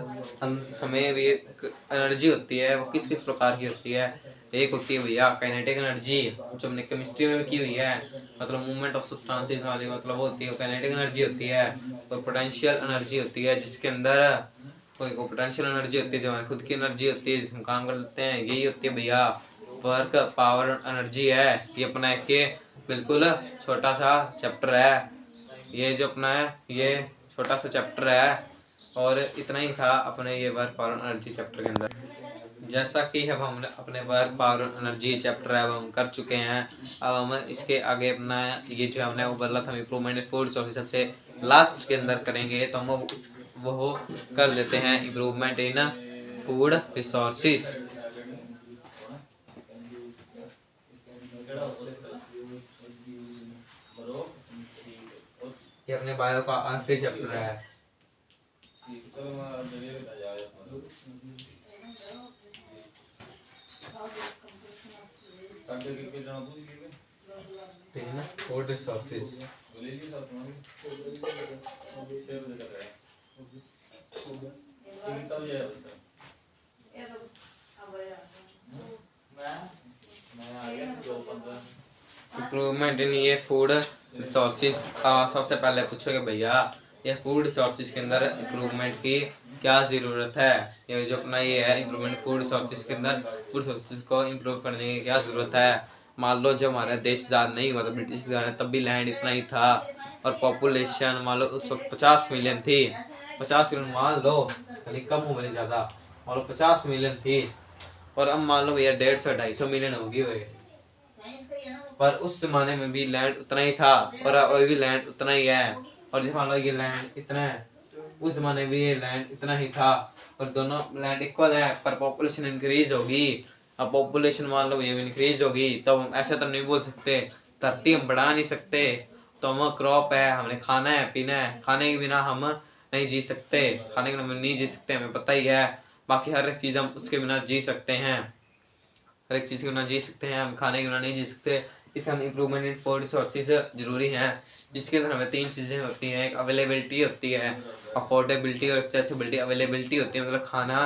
हमें भी एनर्जी होती है, वो किस किस प्रकार की होती है? एक होती है भैया काइनेटिक एनर्जी, जो हमने केमिस्ट्री में भी की हुई है, मतलब मूवमेंट ऑफ सब्सटेंसेस वाली, मतलब वो होती है काइनेटिक एनर्जी होती है। और पोटेंशियल एनर्जी होती है जिसके अंदर कोई पोटेंशियल एनर्जी होती है जो हमारी खुद की एनर्जी होती है जिसमें काम कर लेते हैं। यही होती है भैया वर्क पावर एनर्जी है। ये अपना एक बिल्कुल छोटा सा चैप्टर है, ये जो अपना है ये छोटा सा चैप्टर है। और इतना ही था अपने ये वर्क पावर एनर्जी चैप्टर के अंदर। जैसा कि अब हम अपने वर्क पावर एनर्जी चैप्टर है हम कर चुके हैं। अब हम इसके आगे अपना ये जो हमने वो बोला था इम्प्रूवमेंट इन फूड रिसोर्सेज सबसे लास्ट के अंदर करेंगे, तो हम वो कर लेते हैं इम्प्रूवमेंट इन फूड रिसोर्सेज। ये अपने बायो का आखिरी चैप्टर है। ठीक है ना? Food resources. ठीक कब जाए बच्चा मैं आ गया 2:15 इम्प्रूवमेंट इन ये फूड रिसोर्सेज का सबसे पहले पूछोगे भैया ये फूड रिसोर्सेज के अंदर इम्प्रूवमेंट की क्या ज़रूरत है। ये जो अपना ये है इम्प्रूवमेंट फूड रिसोर्सेज के अंदर फूड रिसोर्सेज को इम्प्रूव करने की क्या ज़रूरत है। मान लो जब हमारा देश आज़ाद नहीं हुआ था ब्रिटिश तब भी लैंड इतना ही था और पॉपुलेशन मान लो उस वक्त 50 मिलियन थी। 50 मिलियन मान लो यानी कम हो गई ज़्यादा, मान लो 50 मिलियन थी और अब मान लो भैया 150-250 मिलियन होगी हुए। पर उस जमाने में भी लैंड उतना ही था और अभी भी लैंड उतना ही है। और जैसे मान लो ये लैंड इतना है, उस जमाने में भी ये लैंड इतना ही था और दोनों लैंड इक्वल है। पर पॉपुलेशन इंक्रीज होगी, अब पॉपुलेशन मान लो ये इंक्रीज होगी तो हम ऐसा तो नहीं बोल सकते धरती हम बढ़ा नहीं सकते। तो हम क्रॉप है, हमने खाना है पीना है, खाने के बिना हम नहीं जी सकते, खाने के बिना हम नहीं जी सकते हमें पता ही है। बाकी हर एक चीज़ हम उसके बिना जी सकते हैं, हर एक चीज़ के बिना जी सकते हैं, हम खाने के बिना नहीं जी सकते। इससे हम इम्प्रूवमेंट इन फूड रिसोर्सेज जरूरी हैं जिसके अंदर हमें 3 चीज़ें होती हैं। एक अवेलेबिलिटी होती है, अफोर्डेबिलिटी और एक्सेसिबिलिटी। अवेलेबिलिटी होती है मतलब खाना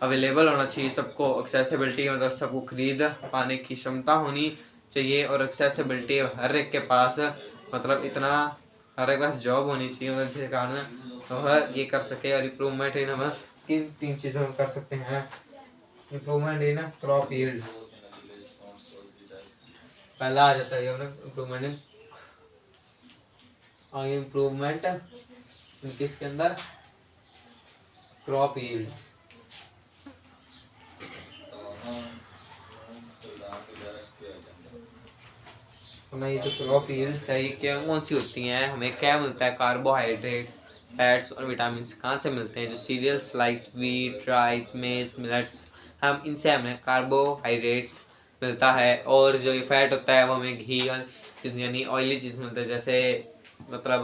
अवेलेबल होना चाहिए सबको, एक्सेसिबिलिटी मतलब सबको खरीद पाने की क्षमता होनी चाहिए और एक्सेसिबिलिटी हर एक के पास मतलब इतना हर एक पास जॉब होनी चाहिए मतलब जिसके कारण तो हर ये कर सके। और इम्प्रूवमेंट इन हम किन 3 चीज़ों में कर सकते हैं। इम्प्रूवमेंट इन क्रॉप यील्ड पहला आ जाता है इम्प्रूवमेंट किसके अंदर क्रॉप यील्ड्स। हमें ये जो क्रॉप यील्ड्स है ये क्या कौन सी होती हैं, हमें क्या मिलता है कार्बोहाइड्रेट्स फैट्स और विटामिन कहाँ से मिलते हैं। जो cereals like wheat rice maize millets हम इनसे हमें कार्बोहाइड्रेट्स मिलता है। और जो ये फैट होता है वो हमें घी यानी ऑयली चीज़ मिलता है। जैसे मतलब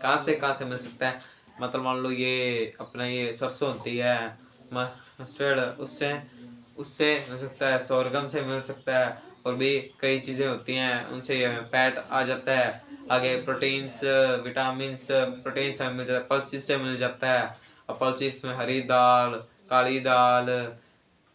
कहाँ से मिल सकता है, मतलब मान लो ये अपना ये सरसों होती है मस्टर्ड, उससे उससे मिल सकता है, सोरगम से मिल सकता है और भी कई चीज़ें होती हैं उनसे फैट आ जाता है। आगे प्रोटीन्स विटामिन्स प्रोटीन्स हमें मिल जाता है, पल्सिस से मिल जाता है। और पल्सिस में हरी दाल काली दाल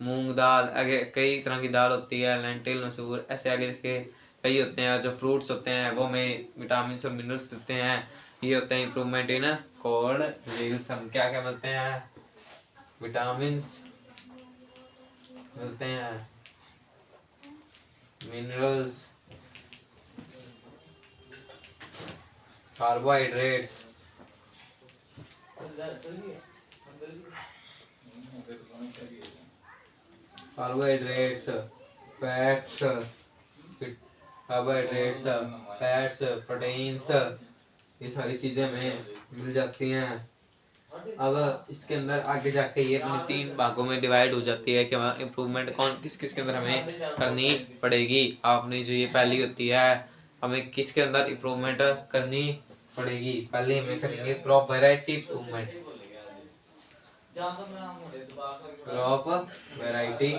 मूंग दाल आगे कई तरह की दाल होती है, लेंटिल मसूर ऐसे आगे इसके कई होते हैं। जो फ्रूट्स होते हैं वो हमें विटामिन और मिनरल्स देते हैं। ये होते हैं इम्प्रूवमेंट इन कोल्ड मील्स। हम क्या क्या मिलते हैं, विटामिन मिलते हैं, minerals, carbohydrates, fats carbohydrates fats proteins ये सारी चीज़ें हमें मिल जाती हैं। अब इसके अंदर आगे जाके ये अपने 3 भागों में डिवाइड हो जाती है कि हमें इम्प्रूवमेंट किस किस के अंदर हमें करनी पड़ेगी। आपने जो ये पहली होती है हमें किसके अंदर इम्प्रूवमेंट करनी पड़ेगी, पहले हमें करेंगे crop variety improvement. Crop variety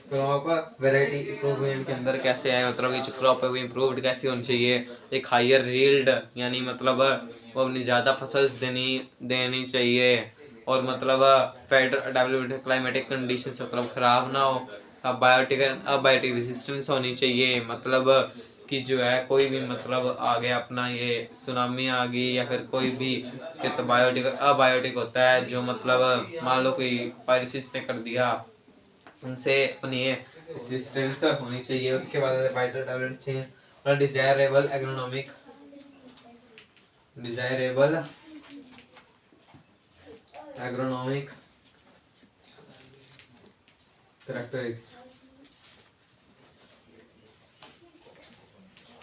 crop variety improvement के अंदर कैसे है, मतलब ये जो क्रॉप है वो इम्प्रूव्ड कैसे होनी चाहिए। एक हायर यील्ड यानी मतलब वो अपनी ज़्यादा फसल देनी चाहिए और मतलब फैट डेवलपमेंट क्लाइमेटिक कंडीशन मतलब ख़राब ना हो। बायोटिक रेजिस्टेंस होनी चाहिए, मतलब कि जो है कोई भी मतलब आ गया अपना ये सुनामी आ गई या फिर कोई भी ये तो अबायोटिक होता है। जो मतलब मान लो कोई वायरस ने कर दिया उनसे अपनी ये रेजिस्टेंस होनी चाहिए। उसके बाद वाइटल डेवलपमेंट चाहिए और डिजायरेबल एग्रोनॉमिक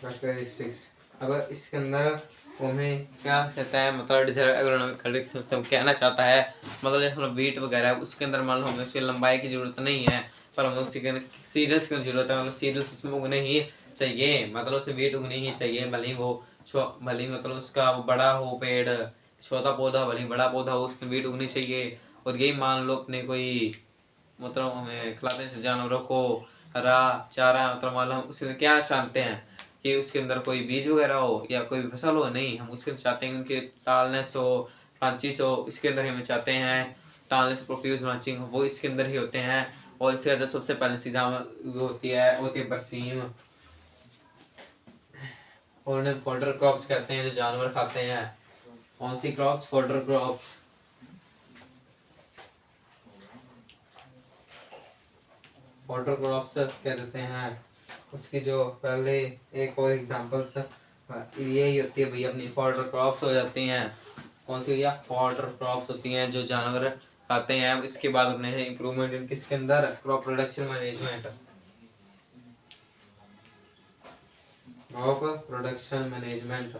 कैरेक्टरिस्टिक्स। अब इसके अंदर हमें क्या कहता है, मतलब डिजायर एग्रोनॉमिक कैरेक्टरिस्टिक्स कहना चाहता है मतलब जैसे मतलब वीट वगैरह है उसके अंदर मान लो हमें उसकी लंबाई की जरूरत नहीं है पर हमें उसकी सीरियल्स की जरूरत है। मतलब सीरियल्स उसमें उगने ही चाहिए, मतलब उसे वेट उगनी ही चाहिए, भले ही वो भले ही मतलब उसका वो बड़ा हो पेड़ छोटा पौधा भले ही बड़ा पौधा हो उसमें वेट उगनी चाहिए। और यही मान लो अपने कोई मतलब हमें खिलाते हैं जानवरों को हरा चारा, मतलब मान लो हम उसके अंदर क्या चाहते हैं कि उसके अंदर कोई बीज वगैरह हो या कोई भी फसल हो, नहीं, हम उसके अंदर चाहते हैं कि उनकी टालनेस हो, ब्रांचेस हो, इसके अंदर हम चाहते हैं टालनेस, प्रोफ्यूज ब्रांचिंग, वो इसके अंदर ही होते हैं। और इसके अंदर सबसे पहले सीधा होती है बरसीम, और उन्हें फोल्डर क्रॉप्स कहते हैं जो जानवर खाते हैं। कौन सी crops? Fodder crops. Fodder crops कह देते हैं। उसकी जो पहले एक और एग्जांपल्स यही होती है भैया, अपनी फोल्डर क्रॉप्स हो जाती हैं। कौन सी भैया? फोल्डर क्रॉप्स होती हैं जो जानवर खाते हैं। इसके बाद अपने इंप्रूवमेंट इन किसके अंदर? Crop production management, crop production management.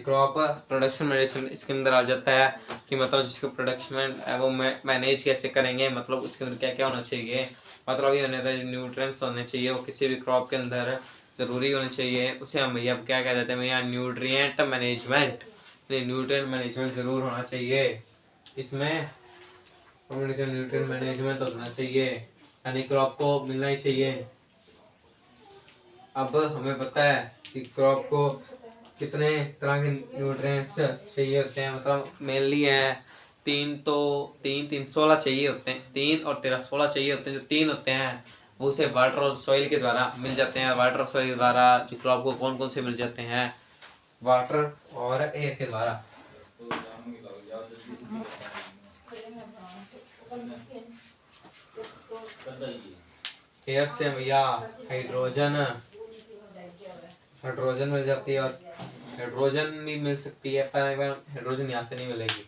Crop production management इसके अंदर आ जाता है कि मतलब जिसको प्रोडक्शन है वो मैनेज कैसे करेंगे, मतलब उसके अंदर क्या क्या होना चाहिए, मतलब ये होने चाहिए न्यूट्रिएंट्स होने चाहिए, वो किसी भी क्रॉप के अंदर ज़रूरी होने चाहिए। उसे हम भैया क्या कह देते हैं भैया? Nutrient management. न्यूट्रिएंट मैनेजमेंट ज़रूर होना चाहिए इसमें, न्यूट्रिएंट मैनेजमेंट होना चाहिए, यानी क्रॉप को मिलना ही चाहिए। अब हमें पता है कि क्रॉप को कितने तरह के न्यूट्रिएंट्स चाहिए होते हैं, मतलब मेनली है तीन, तो तीन 16 चाहिए होते हैं, 3 और 13 16 चाहिए होते हैं। जो 3 होते हैं वो उसे वाटर और सॉइल के द्वारा मिल जाते हैं। वाटर और सॉइल के द्वारा जो क्रॉप को कौन कौन से मिल जाते हैं? वाटर और एयर के द्वारा। एयर से भैया हाइड्रोजन, हाइड्रोजन मिल जाती है, और हाइड्रोजन भी मिल सकती है पर हाइड्रोजन यहाँ से नहीं मिलेगी।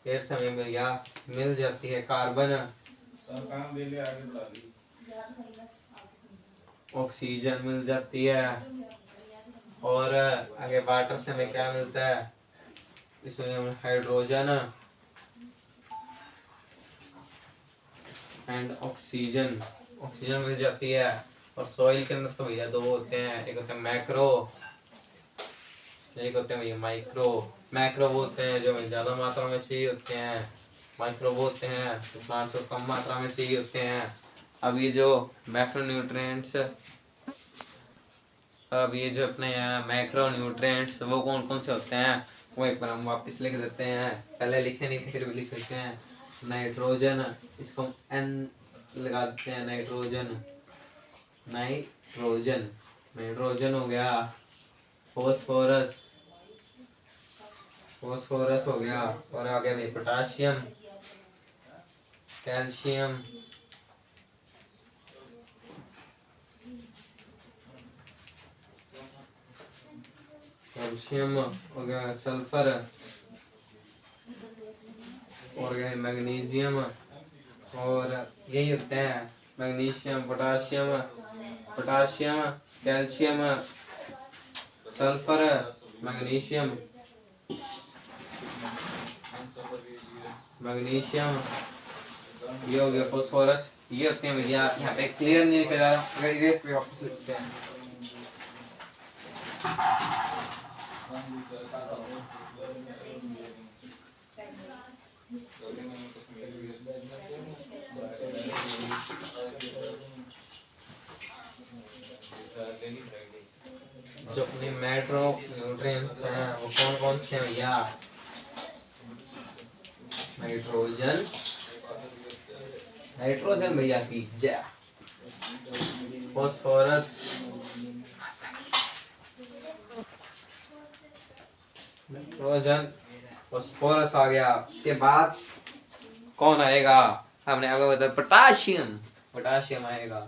एयर से हमें भैया मिल जाती है कार्बन, ऑक्सीजन मिल जाती है, और आगे वाटर से हमें क्या मिलता है? इसमें हमें हाइड्रोजन एंड ऑक्सीजन, ऑक्सीजन मिल जाती है। और सॉइल के अंदर तो भैया 2 होते हैं, एक होता है मैक्रो, एक होते हैं भैया माइक्रो। मैक्रो वो होते हैं जो ज़्यादा मात्रा में चाहिए होते हैं, माइक्रो वो होते हैं जो प्लांट्स को कम मात्रा में चाहिए होते हैं। अब ये जो मैक्रो न्यूट्रिएंट्स, अब ये जो अपने यहाँ मैक्रो न्यूट्रिएंट्स वो कौन कौन से होते हैं वो एक बार हम वापस लिख देते हैं, पहले लिखे नहीं थे फिर भी लिख देते हैं। नाइट्रोजन, इसको एन लगा देते हैं, नाइट्रोजन, नाइट्रोजन, नाइट्रोजन हो गया। फॉस्फोरस, फॉस्फोरस हो गया। और आ गया भाई पोटाशियम, कैल्शियम, कैल्शियम हो गया, सल्फर, और गया मैग्नीशियम, और यही होते हैं magnesium, potassium, potassium, calcium, sulphur, magnesium, magnesium, ये हो गया फॉस्फोरस। ये होते हैं भैया, यहाँ पे क्लियर नहीं लिखा जा रहा, अगर इरेज पे वापस लिखते हैं। जो अपने मैक्रो न्यूट्रिएंट्स हैं वो कौन कौन से हैं भैया? नाइट्रोजन, नाइट्रोजन भैया की जय, फॉस्फोरस, नाइट्रोजन, फॉस्फोरस आ गया। उसके बाद कौन आएगा? हमने आपको बताया पोटाशियम, पोटाशियम आएगा।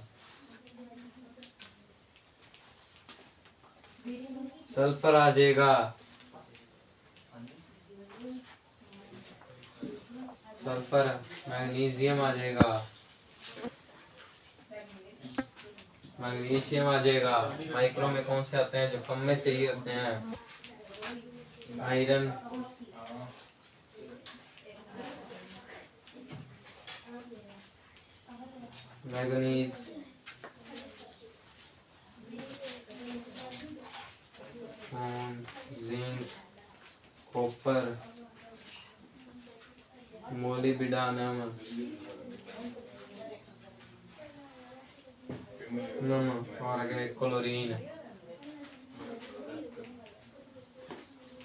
सल्फर आ जाएगा, सल्फर, मैग्नीशियम आ जाएगा, मैग्नीशियम आ जाएगा। माइक्रो में कौन से आते हैं जो कम में चाहिए होते हैं? आयरन, मैग्नीज, लिपिडानम और आगे क्लोरीन।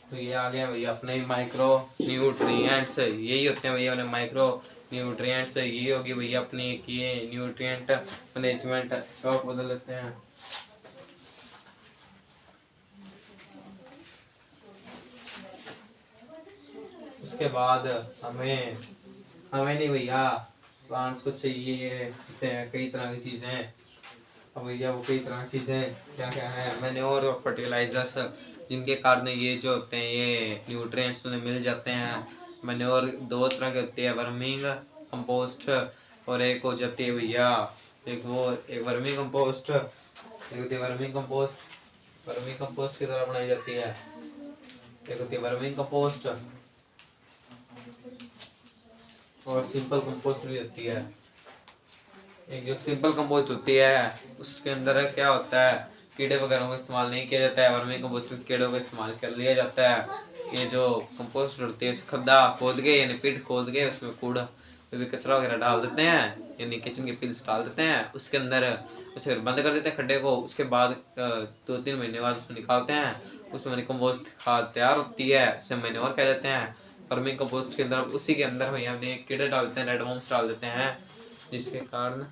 तो ये आ गया भैया अपने माइक्रो न्यूट्रिएंट्स, यही होते हैं भैया अपने माइक्रो न्यूट्रिएंट्स। ये होगी भैया अपनी ये न्यूट्रिएंट मैनेजमेंट। टॉप बदल लेते हैं। उसके बाद हमें नहीं भैया प्लांट्स को चाहिए कई तरह की चीजें। अब भैया वो कई तरह की चीजें क्या क्या है, मैन्योर और फर्टिलाइजर्स, जिनके कारण ये जो होते हैं ये न्यूट्रिएंट्स उन्हें मिल जाते हैं। मैन्योर दो तरह के होते हैं, वर्मिंग कंपोस्ट और एक हो जाती है भैया एक वर्मिंग कंपोस्ट, एक होती है वर्मिंग कंपोस्ट। वर्मिंग कंपोस्ट की तरह बनाई जाती है। एक होती है वर्मिंग कंपोस्ट और सिंपल कंपोस्ट भी होती है। एक जो सिंपल कंपोस्ट होती है उसके अंदर क्या होता है, कीड़े वगैरह का इस्तेमाल नहीं किया जाता है। वर्मी कंपोस्ट में कीड़ों का इस्तेमाल कर लिया जाता है। ये जो कंपोस्ट होती है उसे खड्डा खोद के यानी पिट खोद के उसमें कूड़ा कचरा वगैरह डाल देते हैं, यानी किचन के पिल्स डाल देते हैं उसके अंदर, उसे फिर बंद कर देते हैं खड्डे को। उसके बाद 2-3 महीने बाद उसमें निकालते हैं, उसमें कंपोस्ट खाद तैयार होती है, उसे मैन्योर कह देते हैं। वर्मी कंपोस्ट के अंदर उसी के अंदर भैया हमने कीड़े डाल देते हैं, रेड वर्म्स डाल देते हैं, जिसके कारण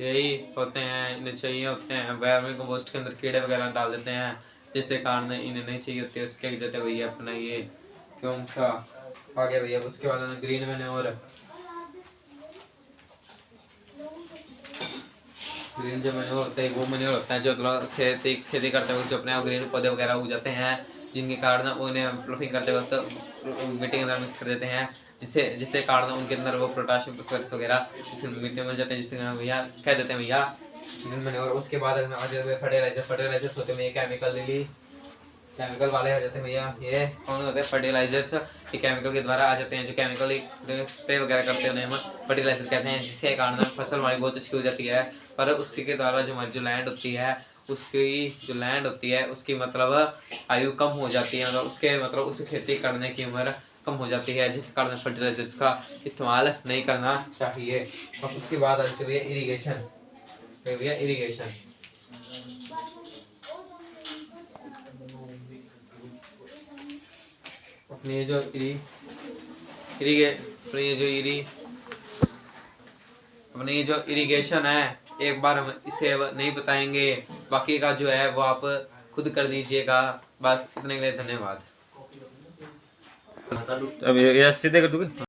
यही होते हैं, इन्हें चाहिए होते हैं। वर्मी कंपोस्ट के अंदर कीड़े वगैरह डाल देते हैं, जिसके कारण इन्हें नहीं चाहिए होते, उसके देते भैया अपना ये क्यों सा आ गया भैया। उसके बाद ग्रीन मैन्योर, ग्रीन जो मैन्योर होता है वो मैन्योर होता है जो खेती करते वक्त जो अपने आप ग्रीन पौधे वगैरह उग जाते हैं, जिनके कारण उन्हें प्लफिंग करते वक्त मिट्टी के अंदर मिक्स कर देते हैं, जिससे कारण उनके अंदर वो पोटाशियम फॉस्फोरस वगैरह मिट्टी में जाते हैं, जिससे भैया कह देते हैं भैया ग्रीन मैन्योर। उसके बाद फर्टिलाइजर्स होते हैं केमिकल लिली, केमिकल वाले आ जाते हैं भैया। ये कौन होते हैं फर्टिलाइजर्स, ये केमिकल के द्वारा आ जाते हैं। जो केमिकल स्प्रे वगैरह करते हैं उन्हें हम फर्टिलाइजर कहते हैं, जिसके कारण फसल हमारी बहुत अच्छी हो जाती है। पर उसी के द्वारा जो हमारी जो लैंड होती है उसकी मतलब आयु कम हो जाती है, मतलब उसकी खेती करने की उम्र कम हो जाती है, जिस कारण फर्टिलाइजर्स का इस्तेमाल नहीं करना चाहिए। और उसके बाद आ जाती है इरीगेशन। इरीगेशन अपनी जो अपनी जो इरिगेशन है, एक बार हम इसे नहीं बताएंगे, बाकी का जो है वो आप खुद कर लीजिएगा। बस इतने के लिए धन्यवाद। अब ये सीधे कर दूँगा।